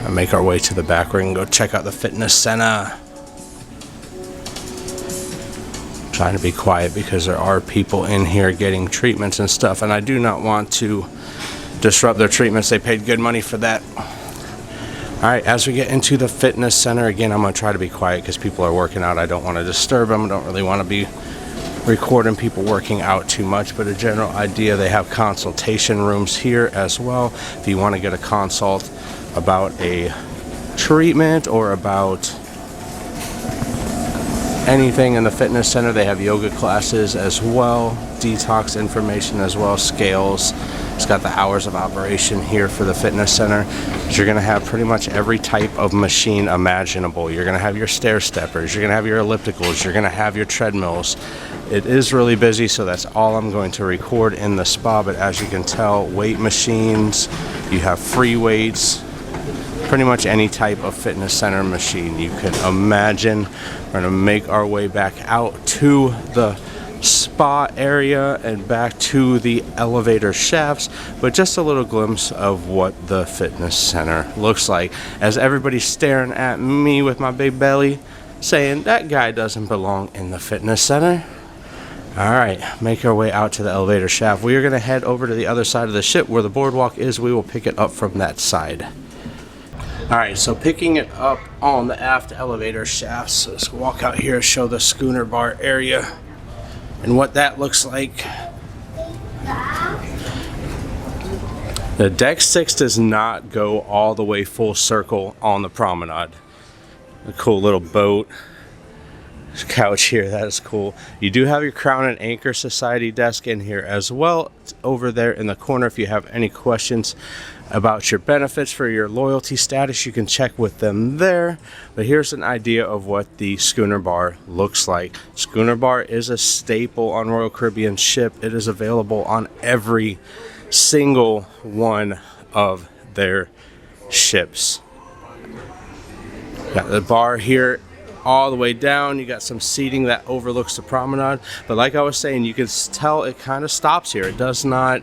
Make our way to the back. We're gonna go check out the fitness center. Trying to be quiet because there are people in here getting treatments and stuff, and I do not want to disrupt their treatments. They paid good money for that. Alright, as we get into the fitness center, again, I'm going to try to be quiet because people are working out. I don't want to disturb them. I don't really want to be recording people working out too much, but a general idea, they have consultation rooms here as well. If you want to get a consult about a treatment or about anything in the fitness center, they have yoga classes as well, detox information as well, scales. It's got the hours of operation here for the fitness center. You're going to have pretty much every type of machine imaginable. You're going to have your stair steppers, you're going to have your ellipticals, you're going to have your treadmills. It is really busy, so that's all I'm going to record in the spa, but as you can tell, weight machines, you have free weights, pretty much any type of fitness center machine you can imagine. We're going to make our way back out to the spa area and back to the elevator shafts, but just a little glimpse of what the fitness center looks like as everybody's staring at me with my big belly saying that guy doesn't belong in the fitness center. All right, make our way out to the elevator shaft. We are going to head over to the other side of the ship where the boardwalk is. We will pick it up from that side. All right, so picking it up on the aft elevator shafts. Let's walk out here, show the schooner bar area and what that looks like. The deck 6 does not go all the way full circle on the promenade. A cool little boat. couch here. That is cool. You do have your Crown and Anchor Society desk in here as well. It's over there in the corner. If you have any questions about your benefits for your loyalty status, you can check with them there. But here's an idea of what the Schooner Bar looks like. Schooner Bar is a staple on Royal Caribbean ship. It is available on every single one of their ships. Got the bar here all the way down. You got some seating that overlooks the promenade. But like I was saying, you can tell it kind of stops here. It does not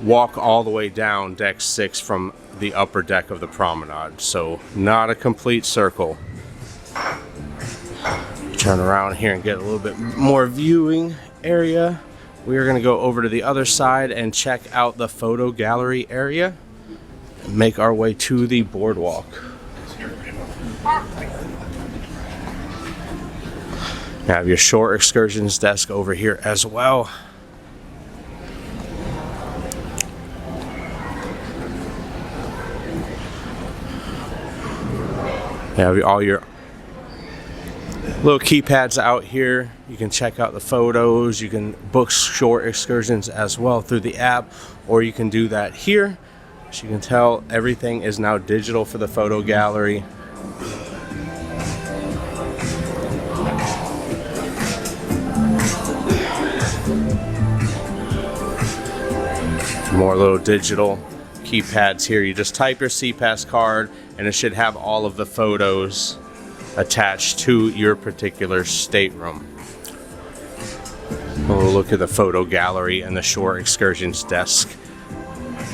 walk all the way down deck 6 from the upper deck of the promenade. So not a complete circle. Turn around here and get a little bit more viewing area. We are going to go over to the other side and check out the photo gallery area. Make our way to the boardwalk. You have your shore excursions desk over here as well. You have all your little keypads out here. You can check out the photos. You can book shore excursions as well through the app, or you can do that here. As you can tell, everything is now digital for the photo gallery. More little digital keypads here. You just type your CPass card and it should have all of the photos attached to your particular stateroom. We'll look at the photo gallery and the shore excursions desk.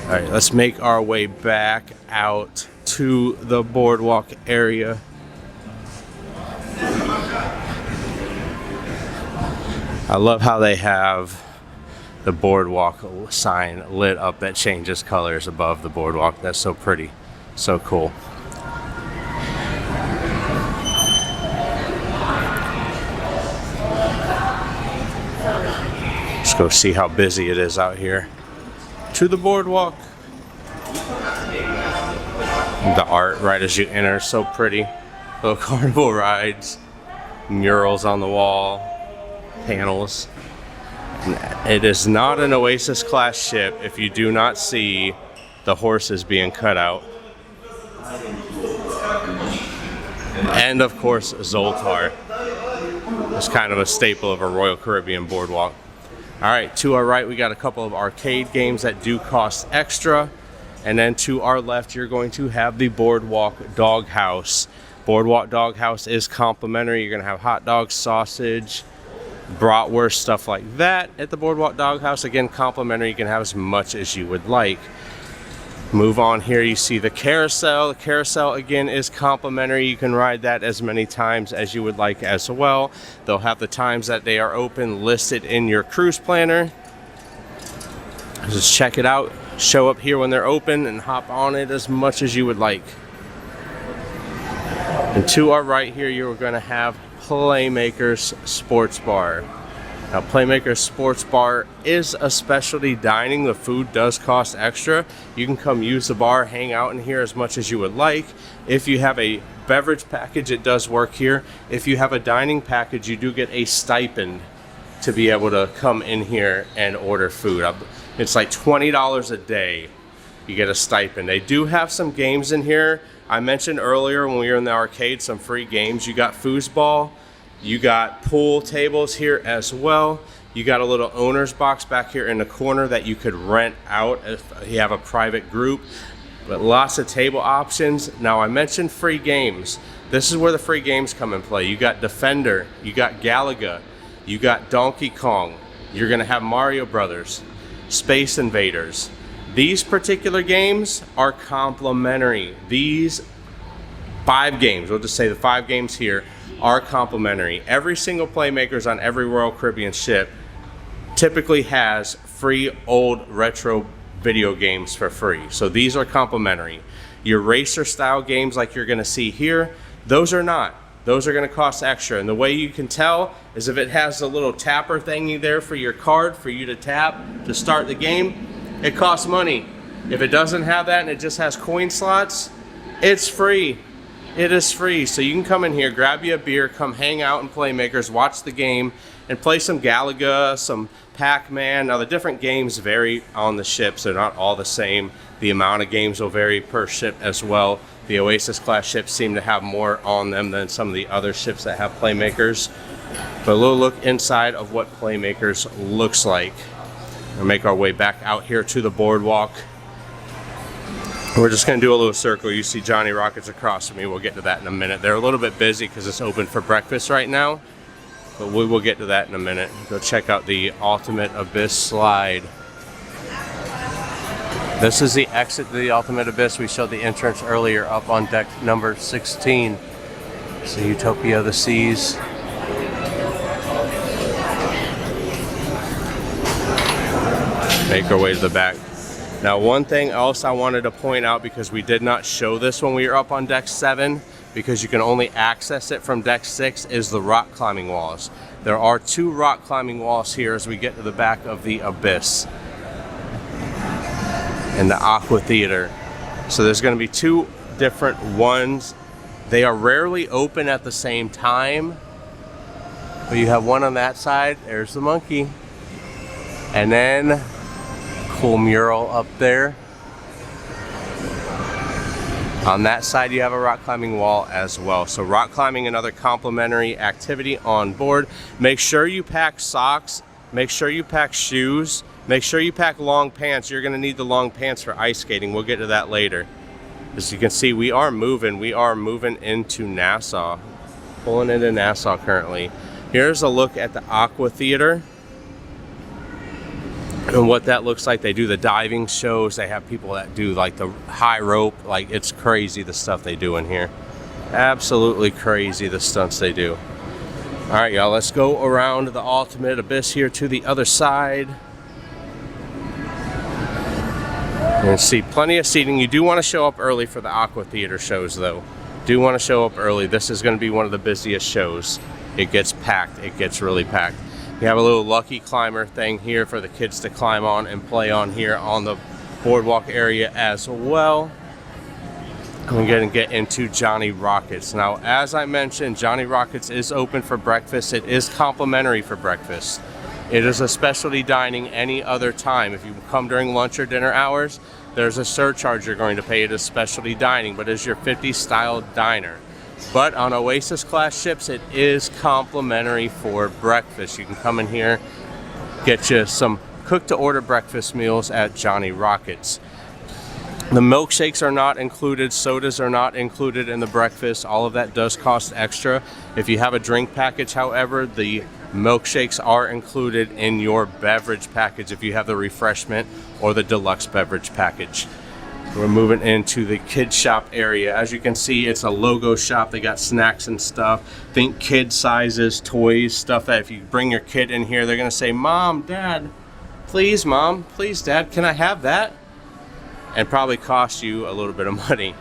All right, let's make our way back out to the boardwalk area. I love how they have the boardwalk sign lit up that changes colors above the boardwalk. That's so pretty, so cool. Let's go see how busy it is out here. To the boardwalk. The art right as you enter, so pretty. Little carnival rides, murals on the wall, panels. It is not an Oasis Class ship if you do not see the horses being cut out. And of course, Zoltar. It's kind of a staple of a Royal Caribbean boardwalk. All right, to our right, we got a couple of arcade games that do cost extra. And then to our left, you're going to have the Boardwalk Doghouse. Boardwalk Doghouse is complimentary. You're gonna have hot dogs, sausage, bratwurst, stuff like that at the Boardwalk Doghouse. Again, complimentary. You can have as much as you would like. Move on here, you see the carousel. The carousel again is complimentary. You can ride that as many times as you would like as well. They'll have the times that they are open listed in your cruise planner. Just check it out. Show up here when they're open and hop on it as much as you would like. And to our right here, you're going to have Playmakers Sports Bar. Now, Playmakers Sports Bar is a specialty dining. The food does cost extra. You can come use the bar, hang out in here as much as you would like. If you have a beverage package, it does work here. If you have a dining package, you do get a stipend to be able to come in here and order food. It's like $20 a day. You get a stipend. They do have some games in here. I mentioned earlier when we were in the arcade, some free games. You got foosball. You got pool tables here as well. You got a little owner's box back here in the corner that you could rent out if you have a private group. But lots of table options. Now, I mentioned free games. This is where the free games come in play. You got Defender. You got Galaga. You got Donkey Kong. You're going to have Mario Brothers, Space Invaders. These particular games are complimentary. These 5 games, we'll just say the 5 games here, are complimentary. Every single Playmakers on every Royal Caribbean ship typically has free old retro video games for free. So these are complimentary. Your racer style games like you're gonna see here, those are not. Those are gonna cost extra. And the way you can tell is if it has a little tapper thingy there for your card for you to tap to start the game, it costs money. If it doesn't have that and it just has coin slots, it's free. It is free, so you can come in here, grab you a beer, come hang out in Playmakers, watch the game, and play some Galaga, some Pac-Man. Now the different games vary on the ships, they're not all the same. The amount of games will vary per ship as well. The Oasis Class ships seem to have more on them than some of the other ships that have Playmakers. But a little look inside of what Playmakers looks like. We'll make our way back out here to the boardwalk. We're just going to do a little circle. You see Johnny Rockets across from me. We'll get to that in a minute. They're a little bit busy because it's open for breakfast right now, but we will get to that in a minute. Go check out the Ultimate Abyss slide. This is the exit to the Ultimate Abyss. We showed the entrance earlier up on deck number 16. It's the Utopia of the Seas. Make our way to the back. Now, one thing else I wanted to point out, because we did not show this when we were up on deck 7, because you can only access it from deck 6, is the rock climbing walls. There are 2 rock climbing walls here as we get to the back of the Abyss and the Aqua Theater. So there's going to be 2 different ones. They are rarely open at the same time, but you have one on that side. There's the monkey, and then cool mural up there. On that side you have a rock climbing wall as well. So rock climbing, another complimentary activity on board. Make sure you pack socks, make sure you pack shoes, make sure you pack long pants. You're going to need the long pants for ice skating. We'll get to that later. As you can see, we are moving into Nassau, pulling into Nassau currently. Here's a look at the Aqua Theater and what that looks like. They do the diving shows. They have people that do like the high rope. Like, it's crazy the stuff they do in here. Absolutely crazy the stunts they do. All right, y'all, let's go around the Ultimate Abyss here to the other side. And see plenty of seating. You do want to show up early for the Aqua Theater shows though. Do want to show up early. This is going to be one of the busiest shows. It gets packed. It gets really packed. We have a little lucky climber thing here for the kids to climb on and play on here on the boardwalk area as well. I'm going to get into Johnny Rockets. Now, as I mentioned, Johnny Rockets is open for breakfast. It is complimentary for breakfast. It is a specialty dining any other time. If you come during lunch or dinner hours, there's a surcharge you're going to pay. It is specialty dining, but it's your 50s style diner. But on Oasis Class ships, it is complimentary for breakfast. You can come in here, get you some cook-to-order breakfast meals at Johnny Rockets. The milkshakes are not included, sodas are not included in the breakfast. All of that does cost extra. If you have a drink package, however, the milkshakes are included in your beverage package if you have the refreshment or the deluxe beverage package. We're moving into the kids shop area. As you can see, it's a logo shop. They got snacks and stuff. Think kid sizes, toys, stuff that if you bring your kid in here, they're gonna say, "Mom, Dad, please, Mom, please, Dad, can I have that?" And probably cost you a little bit of money.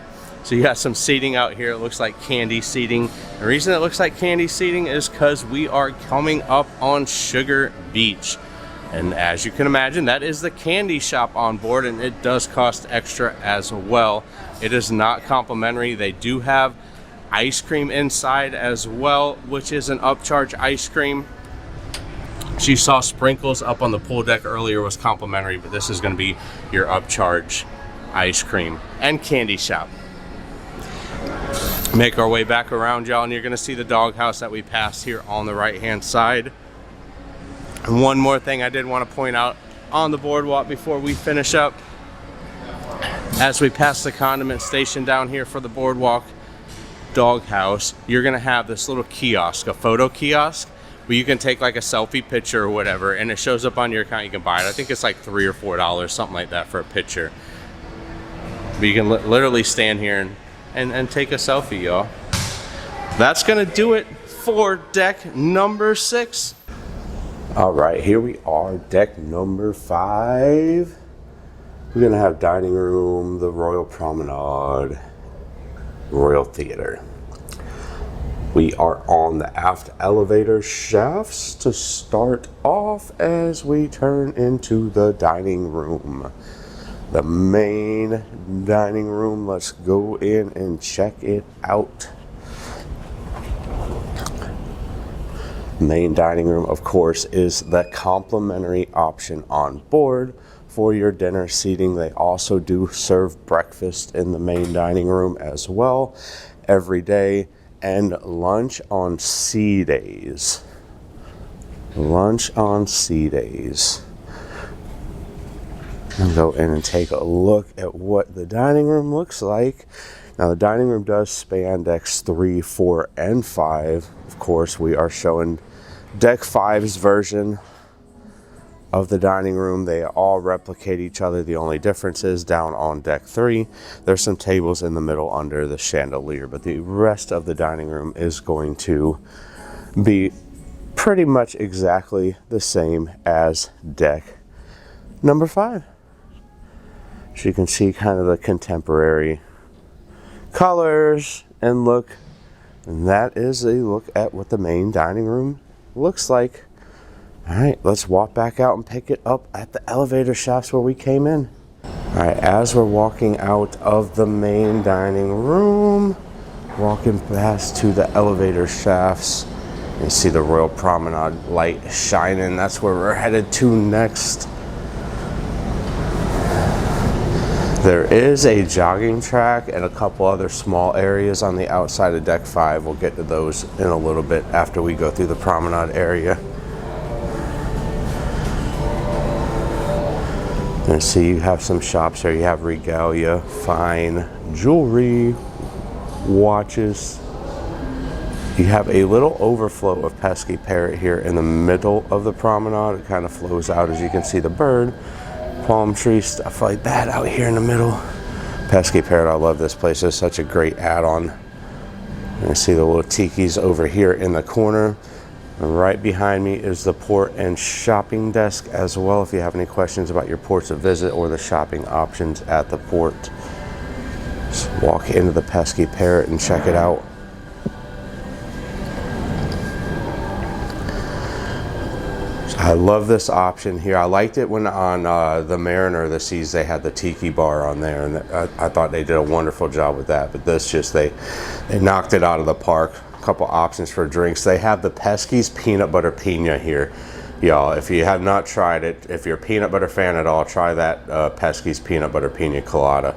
So you got some seating out here. It looks like candy seating. The reason it looks like candy seating is because we are coming up on Sugar Beach. And as you can imagine, that is the candy shop on board, and it does cost extra as well. It is not complimentary. They do have ice cream inside as well, which is an upcharge ice cream. So you saw sprinkles up on the pool deck earlier was complimentary, but this is going to be your upcharge ice cream and candy shop. Make our way back around, y'all, and you're going to see the doghouse that we passed here on the right-hand side. And one more thing I did want to point out on the boardwalk before we finish up. As we pass the condiment station down here for the boardwalk doghouse, you're going to have this little kiosk, a photo kiosk, where you can take like a selfie picture or whatever, and it shows up on your account. You can buy it. I think it's like $3 or $4, something like that, for a picture. But you can literally stand here and take a selfie, y'all. That's going to do it for deck number 6. All right, here we are, deck number 5. We're gonna have dining room, the Royal Promenade, Royal Theater. We are on the aft elevator shafts to start off as we turn into the dining room. the main dining room. Let's go in and check it out. Main dining room, of course, is the complimentary option on board for your dinner seating. They also do serve breakfast in the main dining room as well every day, and lunch on sea days. Lunch on sea days. And go in and take a look at what the dining room looks like. Now the dining room does span decks 3, 4, and 5. Of course, we are showing deck 5's version of the dining room. They all replicate each other. The only difference is down on deck 3, there's some tables in the middle under the chandelier, but the rest of the dining room is going to be pretty much exactly the same as deck number 5. So you can see kind of the contemporary colors and look, and that is a look at what the main dining room looks like. All right, let's walk back out and pick it up at the elevator shafts where we came in. All right, as we're walking out of the main dining room, walking past to the elevator shafts, you see the Royal Promenade light shining. That's where we're headed to next. There is a jogging track and a couple other small areas on the outside of deck 5. We'll get to those in a little bit after we go through the promenade area. And see, you have some shops here. You have regalia, fine jewelry, watches. You have a little overflow of pesky parrot here in the middle of the promenade. It kind of flows out, as you can see the bird, palm tree, stuff like that out here in the middle. Pesky parrot, I love this place. It's such a great add-on. You see the little tikis over here in the corner. And right behind me is the port and shopping desk as well, if you have any questions about your ports of visit or the shopping options at the port. Just walk into the pesky parrot and check it out. I love this option here. I liked it when on the Mariner, the Seas, they had the tiki bar on there, and I thought they did a wonderful job with that. But this just, they knocked it out of the park. A couple options for drinks. They have the Pesky's peanut butter pina here. Y'all, if you have not tried it, if you're a peanut butter fan at all, try that Pesky's peanut butter pina colada.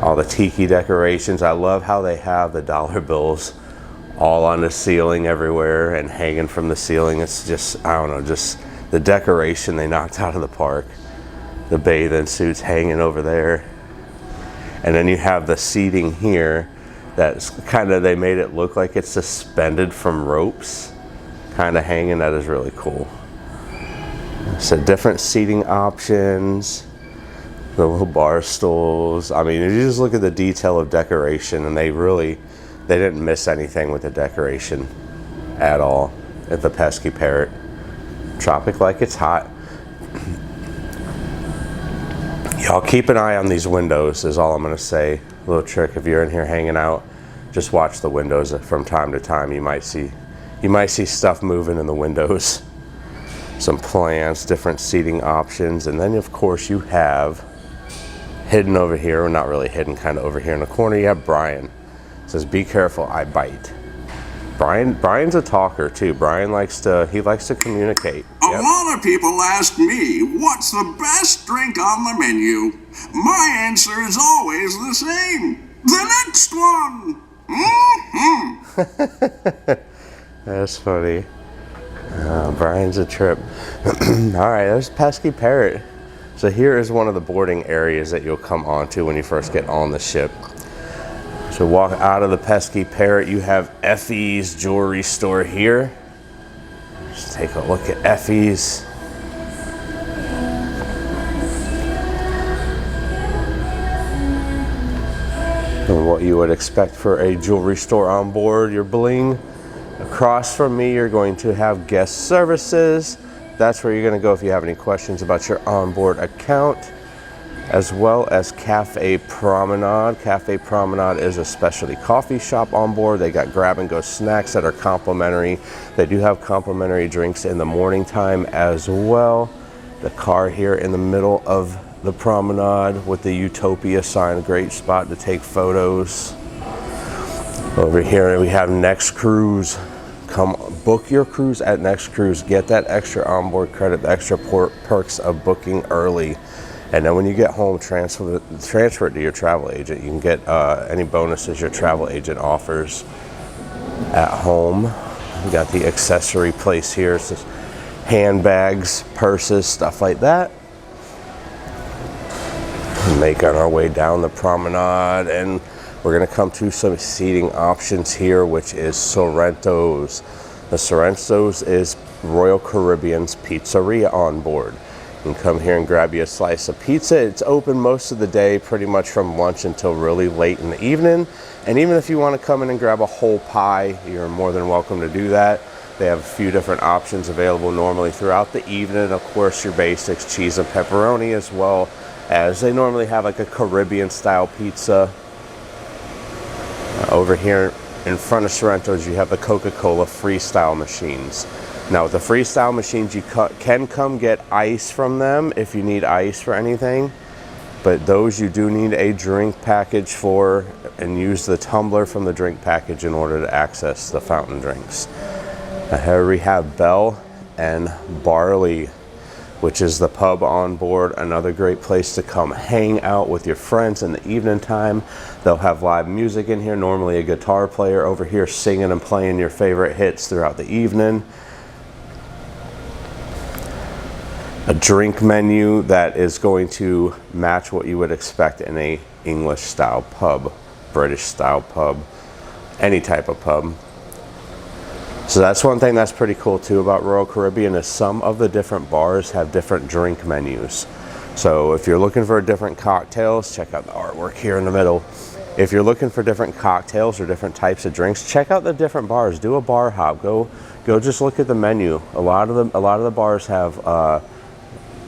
All the tiki decorations. I love how they have the dollar bills all on the ceiling everywhere and hanging from the ceiling. It's just, I don't know, just the decoration they knocked out of the park. The bathing suits hanging over there. And then you have the seating here that's kind of, they made it look like it's suspended from ropes, kind of hanging. That is really cool. So different seating options, the little bar stools. I mean, if you just look at the detail of decoration, and they didn't miss anything with the decoration at all at the Pesky Parrot. Tropic like it's hot. Y'all keep an eye on these windows is all I'm gonna say. A little trick, if you're in here hanging out, just watch the windows from time to time. You might see stuff moving in the windows. Some plants, different seating options, and then of course you have hidden over here, or not really hidden, kind of over here in the corner, you have Brian. Says, "Be careful, I bite." Brian's a talker too. Brian likes to communicate. A lot of people ask me, what's the best drink on the menu? My answer is always the same. The next one. That's funny. Brian's a trip. All right, there's Pesky Parrot. So here is one of the boarding areas that you'll come onto when you first get on the ship. So walk out of the Pesky Parrot, you have Effie's jewelry store here. Just take a look at Effie's. And what you would expect for a jewelry store on board, your bling. Across from me, you're going to have guest services. That's where you're going to go if you have any questions about your onboard account, as well as Cafe Promenade. Cafe Promenade is a specialty coffee shop on board. They got grab-and-go snacks that are complimentary. They do have complimentary drinks in the morning time as well. The car here in the middle of the promenade with the Utopia sign, a great spot to take photos. Over here we have Next Cruise. Come book your cruise at Next Cruise. Get that extra onboard credit, the extra perks of booking early. And then when you get home, transfer it to your travel agent. You can get any bonuses your travel agent offers at home. We got the accessory place here. It's just handbags, purses, stuff like that. Making our way down the promenade, and we're going to come to some seating options here, which is Sorrento's. The Sorrento's is Royal Caribbean's pizzeria on board. You can come here and grab you a slice of pizza. It's open most of the day, pretty much from lunch until really late in the evening. And even if you want to come in and grab a whole pie, you're more than welcome to do that. They have a few different options available normally throughout the evening. Of course, your basics, cheese and pepperoni, as well as they normally have like a Caribbean style pizza. Over here in front of Sorrento's, you have the Coca-Cola freestyle machines. Now with the freestyle machines, you can come get ice from them if you need ice for anything, but those you do need a drink package for, and use the tumbler from the drink package in order to access the fountain drinks. Here we have Bell and Barley, which is the pub on board. Another great place to come hang out with your friends in the evening time. They'll have live music in here, normally a guitar player over here singing and playing your favorite hits throughout the evening. A drink menu that is going to match what you would expect in a English style pub, British style pub, any type of pub. So that's one thing that's pretty cool too about Royal Caribbean, is some of the different bars have different drink menus. So if you're looking for different cocktails, check out the artwork here in the middle. If you're looking for different cocktails or different types of drinks, check out the different bars. Do a bar hop. Go just look at the menu. A lot of the bars have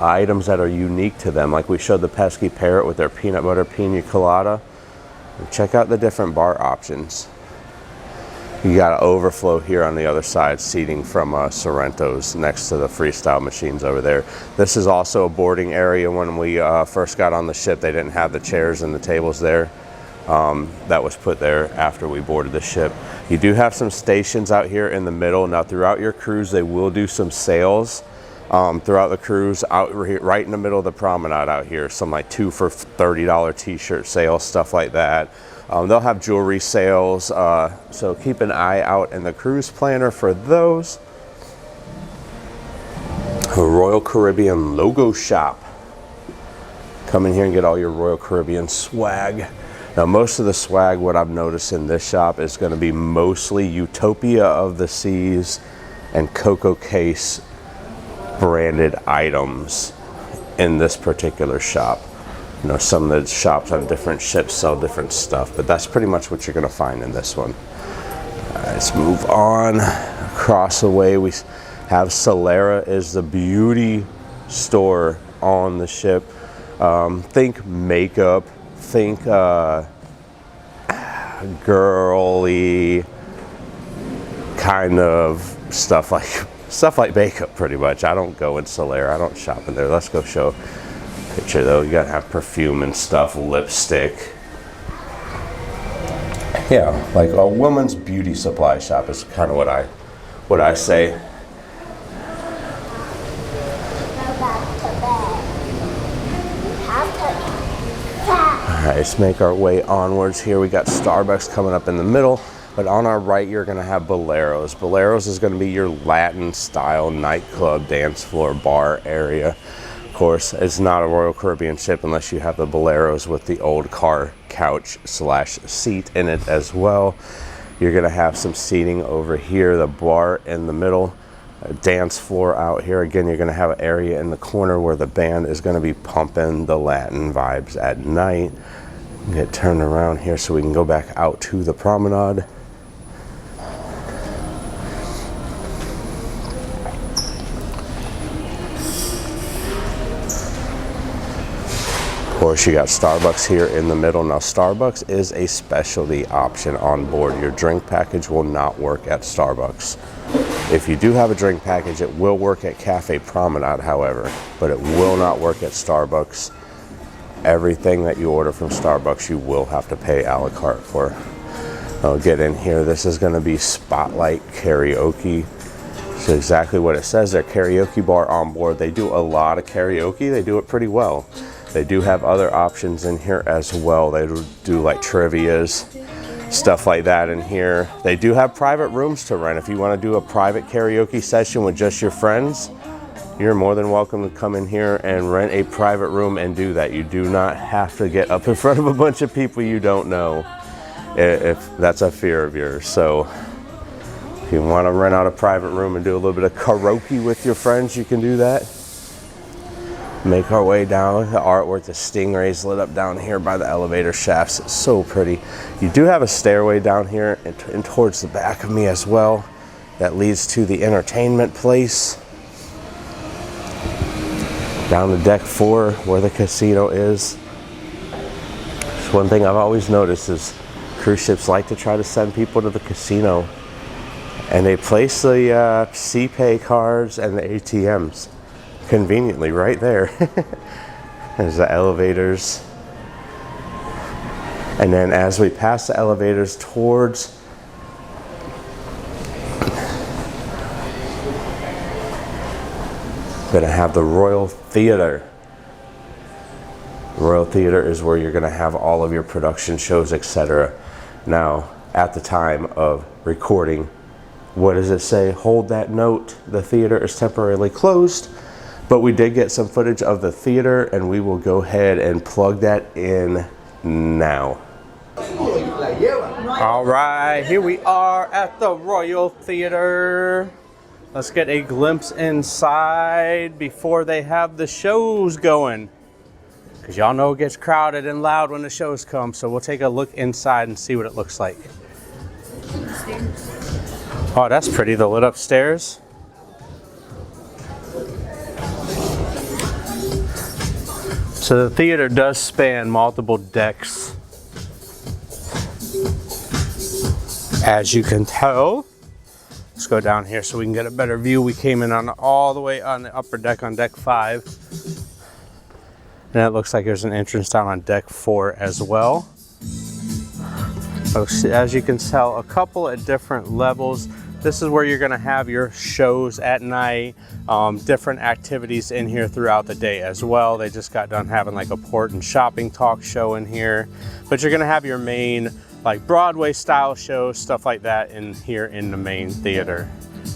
items that are unique to them. Like we showed the Pesky Parrot with their peanut butter pina colada. Check out the different bar options. You got an overflow here on the other side, seating from Sorrento's next to the freestyle machines over there. This is also a boarding area. When we first got on the ship, they didn't have the chairs and the tables there. That was put there after we boarded the ship. You do have some stations out here in the middle. Now throughout your cruise, they will do some sales throughout the cruise, out right in the middle of the promenade out here. Some like 2 for $30 t-shirt sales, stuff like that. They'll have jewelry sales, so keep an eye out in the cruise planner for those. Royal Caribbean logo shop. Come in here and get all your Royal Caribbean swag. Now most of the swag, what I've noticed in this shop, is going to be mostly Utopia of the Seas and Coco Case branded items in this particular shop. You know, some of the shops on different ships sell different stuff, but that's pretty much what you're going to find in this one. Let's move on. Across the way we have Solera, is the beauty store on the ship. Think makeup, think girly kind of stuff like makeup pretty much. I don't go in Solera, I don't shop in there. Let's go show a picture though. You gotta have perfume and stuff, lipstick. Yeah, like a woman's beauty supply shop is kind of what I say. Alright, let's make our way onwards here. We got Starbucks coming up in the middle, but on our right you're going to have Boleros. Boleros is going to be your Latin style nightclub, dance floor, bar area. Of course, it's not a Royal Caribbean ship unless you have the Boleros with the old car couch / seat in it as well. You're going to have some seating over here, the bar in the middle, a dance floor out here. Again, you're going to have an area in the corner where the band is going to be pumping the Latin vibes at night. Get turned around here so we can go back out to the promenade. Of course, you got Starbucks here in the middle. Now, Starbucks is a specialty option on board. Your drink package will not work at Starbucks. If you do have a drink package, it will work at Cafe Promenade, however, but it will not work at Starbucks. everything that you order from Starbucks, you will have to pay a la carte for. I'll get in here. This is going to be Spotlight Karaoke. It's exactly what it says there, karaoke bar on board. They do a lot of karaoke. They do it pretty well. They do have other options in here as well. They do like trivias, stuff like that in here. They do have private rooms to rent. If you want to do a private karaoke session with just your friends, you're more than welcome to come in here and rent a private room and do that. You do not have to get up in front of a bunch of people you don't know if that's a fear of yours. So if you want to rent out a private room and do a little bit of karaoke with your friends, you can do that. Make our way down. The artwork, the stingrays lit up down here by the elevator shafts. It's so pretty. You do have a stairway down here and towards the back of me as well that leads to the entertainment place. Down to deck 4 where the casino is. One thing I've always noticed is cruise ships like to try to send people to the casino, and they place the CPay cards and the ATMs conveniently right there. There's the elevators, and then as we pass the elevators towards gonna have the Royal Theater. Royal Theater is where you're gonna have all of your production shows, etc. Now, at the time of recording, what does it say? Hold that note. The theater is temporarily closed, but we did get some footage of the theater, and we will go ahead and plug that in now. All right, here we are at the Royal Theater. Let's get a glimpse inside before they have the shows going. Because y'all know it gets crowded and loud when the shows come, so we'll take a look inside and see what it looks like. Oh, that's pretty, the lit up stairs. So the theater does span multiple decks, as you can tell. Let's go down here so we can get a better view. We came in on all the way on the upper deck on deck 5. And it looks like there's an entrance down on deck 4 as well. So as you can tell, a couple of different levels. This is where you're gonna have your shows at night, different activities in here throughout the day as well. They just got done having like a port and shopping talk show in here. But you're gonna have your main like Broadway style shows, stuff like that in here in the main theater.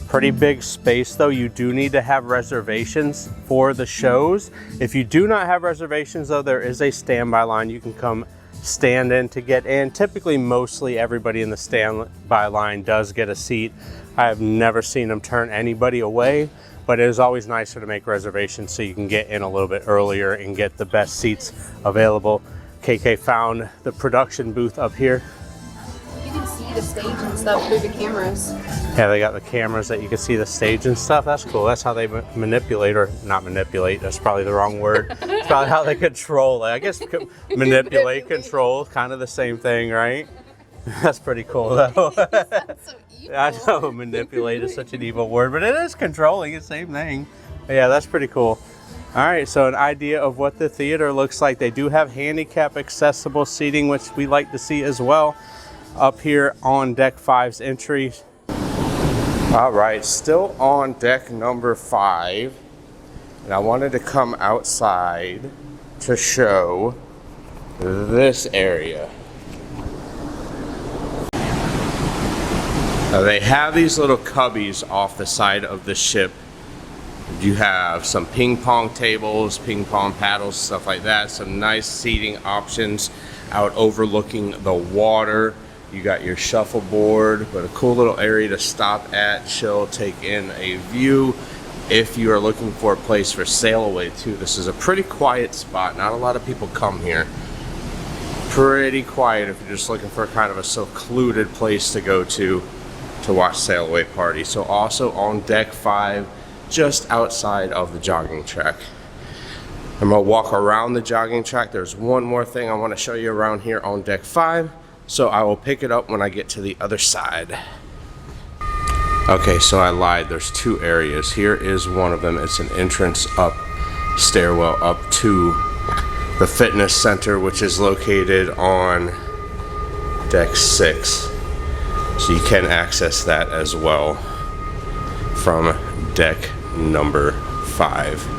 Pretty big space though. You do need to have reservations for the shows. If you do not have reservations though, there is a standby line. You can come stand in to get in. Typically, mostly everybody in the standby line does get a seat. I have never seen them turn anybody away, but it is always nicer to make reservations so you can get in a little bit earlier and get the best seats available. KK found the production booth up here. You can see the stage and stuff through the cameras. Yeah, they got the cameras that you can see the stage and stuff. That's cool. That's how they manipulate, or not manipulate, that's probably the wrong word. It's probably how they control it. I guess manipulate, control, kind of the same thing, right? That's pretty cool though. So evil. I know, manipulate is such an evil word, but it is controlling, the same thing. But yeah, that's pretty cool. All right, so an idea of what the theater looks like. They do have handicap accessible seating, which we like to see as well, up here on deck 5's entry. All right, still on deck number 5, and I wanted to come outside to show this area. Now they have these little cubbies off the side of the ship. You have some ping pong tables, ping pong paddles, stuff like that. Some nice seating options out overlooking the water. You got your shuffleboard, but a cool little area to stop at, chill, take in a view. If you are looking for a place for sail away too, this is a pretty quiet spot. Not a lot of people come here. Pretty quiet if you're just looking for kind of a secluded place to go to watch sail away party. So also on deck 5, just outside of the jogging track. I'm gonna walk around the jogging track. There's one more thing I want to show you around here on deck 5. So I will pick it up when I get to the other side. Okay, so I lied. There's 2 areas. Here is one of them. It's an entrance up, stairwell up to the fitness center, which is located on deck 6. So you can access that as well from deck number 5.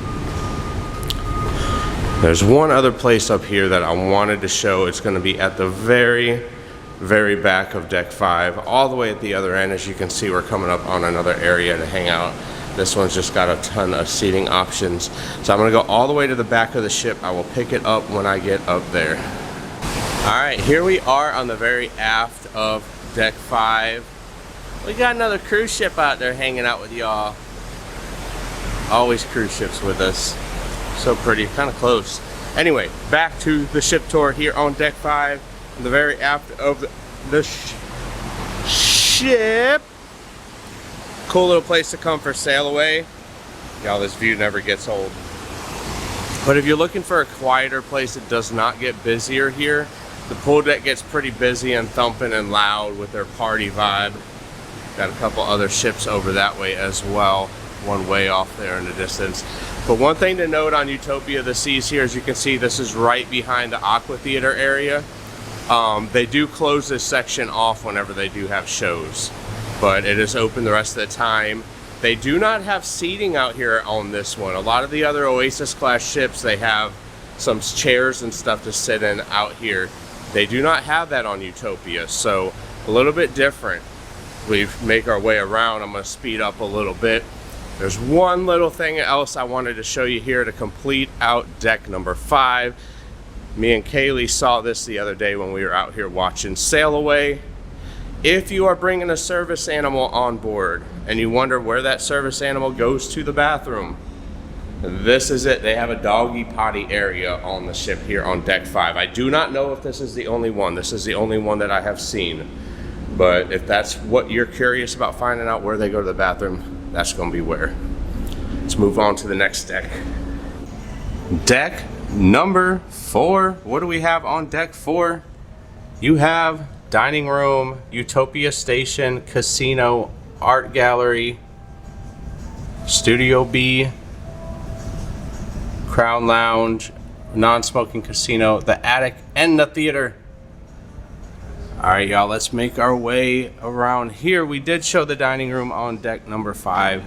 There's one other place up here that I wanted to show. It's going to be at the very back of deck 5, all the way at the other end. As you can see, we're coming up on another area to hang out. This one's just got a ton of seating options. So I'm going to go all the way to the back of the ship. I will pick it up when I get up there. All right, here we are on the very aft of deck 5. We got another cruise ship out there hanging out with y'all. Always cruise ships with us. So pretty, kind of close. Anyway, back to the ship tour here on deck 5, on the very aft of the ship. Cool little place to come for sail away. Y'all, this view never gets old. But if you're looking for a quieter place that does not get busier here, the pool deck gets pretty busy and thumping and loud with their party vibe. Got a couple other ships over that way as well, one way off there in the distance. But one thing to note on Utopia, the seas here, as you can see, this is right behind the Aqua Theater area. They do close this section off whenever they do have shows, but it is open the rest of the time. They do not have seating out here on this one. A lot of the other Oasis Class ships, they have some chairs and stuff to sit in out here. They do not have that on Utopia, so a little bit different. We make our way around. I'm going to speed up a little bit. There's one little thing else I wanted to show you here to complete out deck number 5. Me and Kaylee saw this the other day when we were out here watching Sail Away. If you are bringing a service animal on board and you wonder where that service animal goes to the bathroom, this is it. They have a doggy potty area on the ship here on deck 5. I do not know if this is the only one. This is the only one that I have seen. But if that's what you're curious about, finding out where they go to the bathroom, that's going to be where. Let's move on to the next deck. Deck number 4. What do we have on deck 4? You have dining room, Utopia Station, casino, art gallery, Studio B, Crown Lounge, non-smoking casino, the attic, and the theater. All right, y'all, let's make our way around here. We did show the dining room on deck number 5.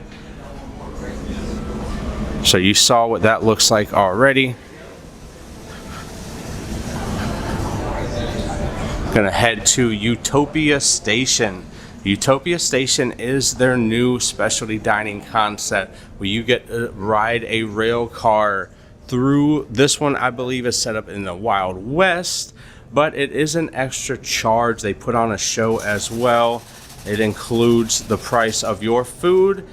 So you saw what that looks like already. Gonna head to Utopia Station. Utopia Station is their new specialty dining concept where you get to ride a rail car through. This one, I believe, is set up in the Wild West, but it is an extra charge. They put on a show as well. It includes the price of your food.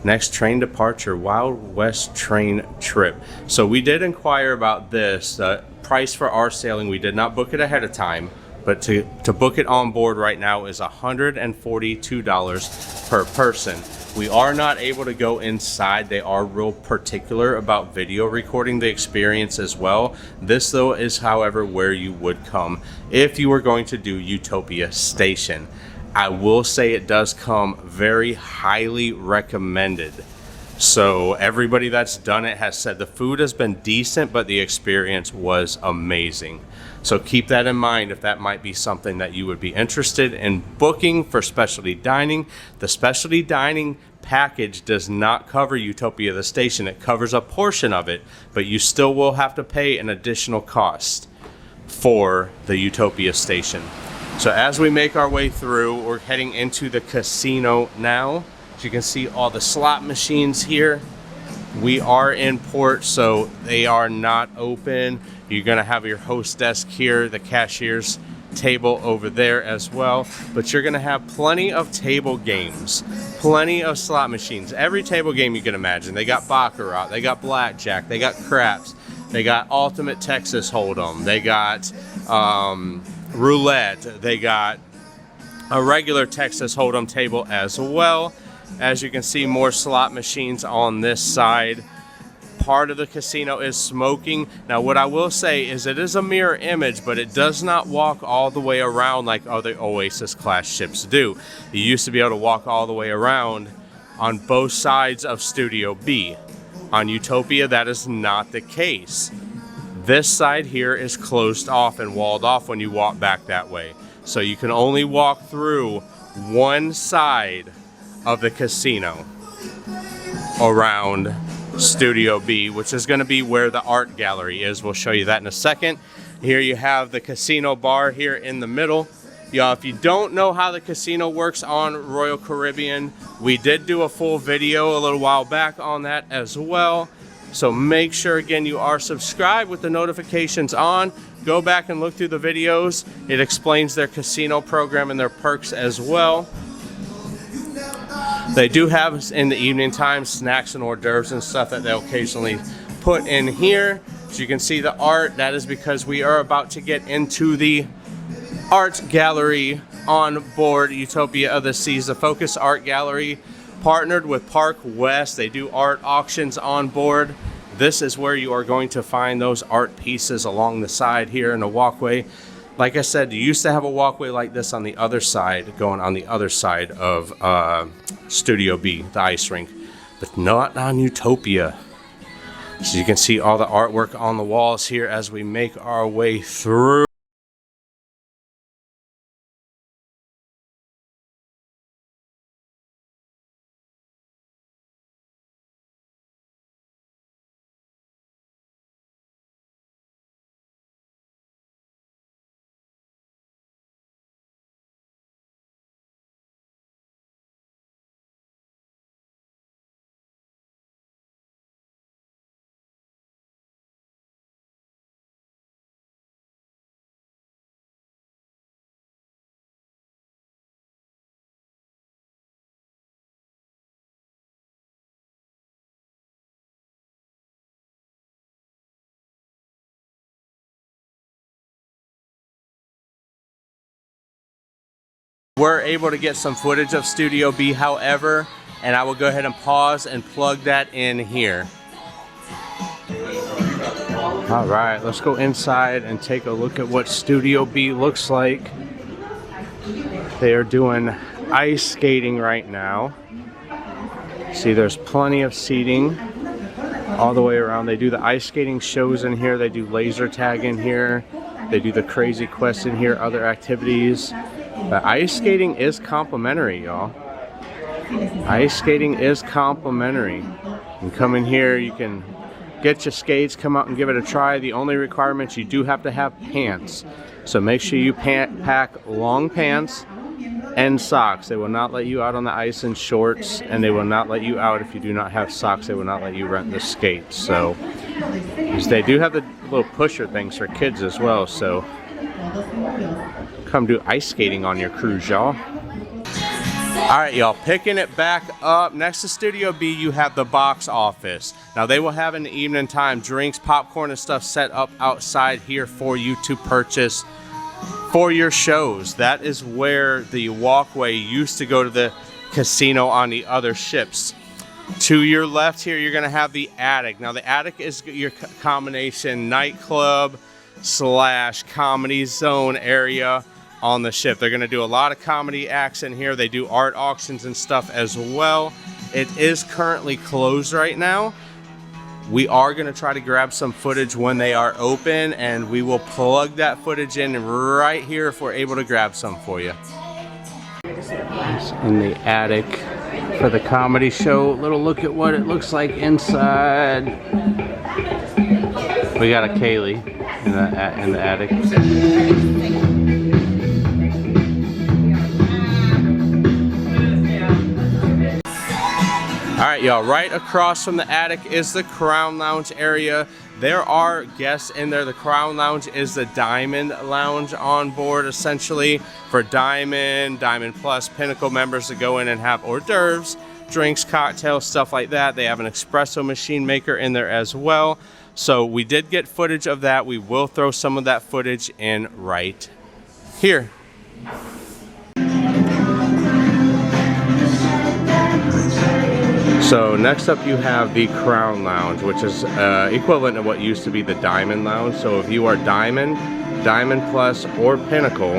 Next train departure, Wild West train trip. So we did inquire about this. The price for our sailing, we did not book it ahead of time, but to book it on board right now is $142 per person. We are not able to go inside. They are real particular about video recording the experience as well. This, though, is, however, where you would come if you were going to do Utopia Station. I will say it does come very highly recommended. So everybody that's done it has said the food has been decent, but the experience was amazing. So keep that in mind if that might be something that you would be interested in booking for specialty dining. The specialty dining package does not cover Utopia the Station. It covers a portion of it, but you still will have to pay an additional cost for the Utopia Station. So as we make our way through, we're heading into the casino now. As you can see, all the slot machines here. We are in port, so they are not open. You're gonna have your host desk here, the cashier's table over there as well, but you're gonna have plenty of table games, plenty of slot machines, every table game you can imagine. They got Baccarat, they got Blackjack, they got Craps, they got Ultimate Texas Hold'em, they got Roulette, they got a regular Texas Hold'em table as well. As you can see, more slot machines on this side. Part of the casino is smoking. Now, what I will say is it is a mirror image, but it does not walk all the way around like other Oasis Class ships do. You used to be able to walk all the way around on both sides of Studio B. On Utopia, that is not the case. This side here is closed off and walled off when you walk back that way. So you can only walk through one side of the casino around Studio B, which is going to be where the art gallery is. We'll show you that in a second. Here you have the casino bar here in the middle. Y'all, if you don't know how the casino works on Royal Caribbean, we did do a full video a little while back on that as well. So make sure, again, you are subscribed with the notifications on. Go back and look through the videos. It explains their casino program and their perks as well. They do have, in the evening time, snacks and hors d'oeuvres and stuff that they'll occasionally put in here. So you can see the art. That is because we are about to get into the art gallery on board Utopia of the Seas. The Focus Art Gallery partnered with Park West. They do art auctions on board. This is where you are going to find those art pieces along the side here in the walkway. Like I said, you used to have a walkway like this on the other side, going on the other side of Studio B, the ice rink, but not on Utopia. So you can see all the artwork on the walls here as we make our way through. We're able to get some footage of Studio B, however, and I will go ahead and pause and plug that in here. All right, let's go inside and take a look at what Studio B looks like. They are doing ice skating right now. See, there's plenty of seating all the way around. They do the ice skating shows in here. They do laser tag in here. They do the crazy quest in here, other activities. But ice skating is complimentary, y'all. Ice skating is complimentary. You can come in here, you can get your skates, come out and give it a try. The only requirements, you do have to have pants. So make sure you pack long pants and socks. They will not let you out on the ice in shorts, and they will not let you out if you do not have socks. They will not let you rent the skates. So they do have the little pusher things for kids as well. So come do ice skating on your cruise, y'all. All right, y'all, picking it back up. Next to Studio B, you have the box office. Now, they will have in the evening time drinks, popcorn, and stuff set up outside here for you to purchase for your shows. That is where the walkway used to go to the casino on the other ships. To your left here, you're going to have the attic. Now, the attic is your combination nightclub / comedy zone area on the ship. They're going to do a lot of comedy acts in here. They do art auctions and stuff as well. It is currently closed right now. We are going to try to grab some footage when they are open, and we will plug that footage in right here if we're able to grab some for you. In the attic for the comedy show. Little look at what it looks like inside. We got a Kaylee in the attic. All right, y'all, right across from the attic is the Crown Lounge area. There are guests in there. The Crown Lounge is the Diamond Lounge on board, essentially, for Diamond Plus, Pinnacle members to go in and have hors d'oeuvres, drinks, cocktails, stuff like that. They have an espresso machine maker in there as well. So we did get footage of that. We will throw some of that footage in right here. So next up you have the Crown Lounge, which is equivalent to what used to be the Diamond Lounge. So if you are Diamond Plus, or Pinnacle,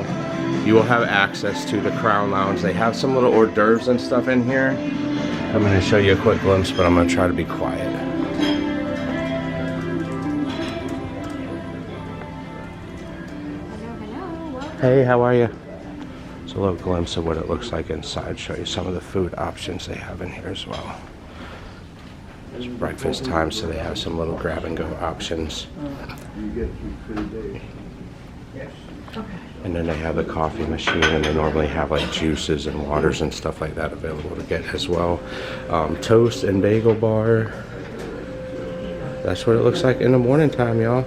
you will have access to the Crown Lounge. They have some little hors d'oeuvres and stuff in here. I'm going to show you a quick glimpse, but I'm going to try to be quiet. Hey, how are you? It's a little glimpse of what it looks like inside. Show you some of the food options they have in here as well. It's breakfast time, so they have some little grab and go options. And then they have the coffee machine, and they normally have like juices and waters and stuff like that available to get as well. Toast and bagel bar. That's what it looks like in the morning time, y'all.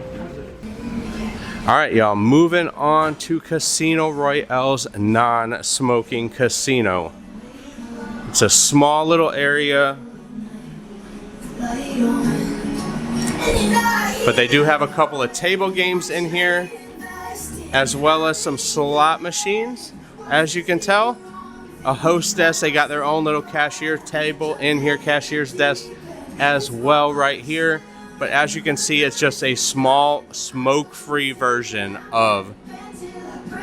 All right, y'all, moving on to Casino Royale's non-smoking casino. It's a small little area, but they do have a couple of table games in here, as well as some slot machines. As you can tell, a hostess, they got their own little cashier table in here, cashier's desk as well right here. But as you can see, it's just a small smoke-free version of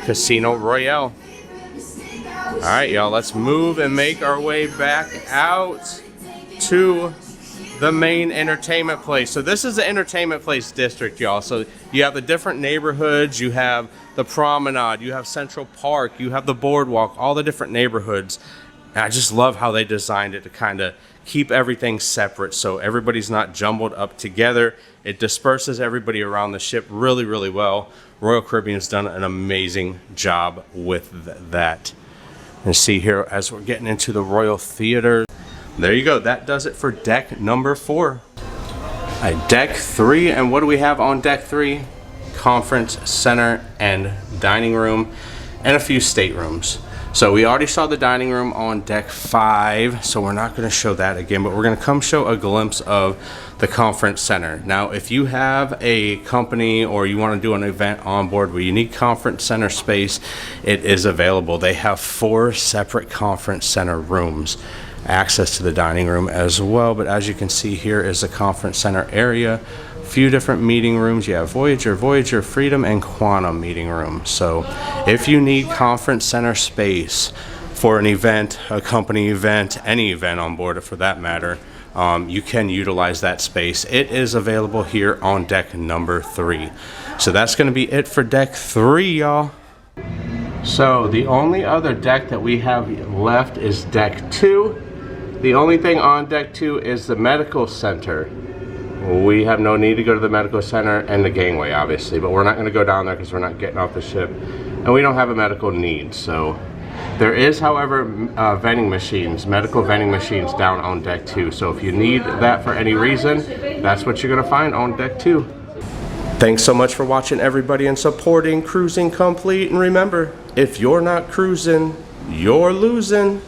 Casino Royale. All right, y'all, let's move and make our way back out to the main entertainment place. So this is the entertainment place district, y'all. So you have the different neighborhoods, you have the Promenade, you have Central Park, you have the boardwalk, all the different neighborhoods. And I just love how they designed it to kind of keep everything separate so everybody's not jumbled up together. It disperses everybody around the ship really, really well. Royal Caribbean's done an amazing job with that. And see here, as we're getting into the Royal Theater, there you go. That does it for deck number 4. Deck 3, and what do we have on deck 3? Conference center and dining room and a few staterooms. So we already saw the dining room on deck 5, so we're not going to show that again, but we're going to come show a glimpse of the conference center. Now, if you have a company or you want to do an event on board where you need conference center space, it is available. They have 4 separate conference center rooms, access to the dining room as well. But as you can see, here is the conference center area. Few different meeting rooms. You have Voyager, Freedom, and Quantum meeting rooms. So if you need conference center space for an event, a company event, any event on board for that matter, you can utilize that space. It is available here on deck number 3. So that's going to be it for deck 3, y'all. So the only other deck that we have left is deck 2. The only thing on deck 2 is the medical center. We have no need to go to the medical center and the gangway, obviously, but we're not going to go down there because we're not getting off the ship, and we don't have a medical need. So there is, however, vending machines, medical vending machines down on deck 2. So if you need that for any reason, that's what you're going to find on deck 2. Thanks so much for watching, everybody, and supporting Cruising Complete. And remember, if you're not cruising, you're losing.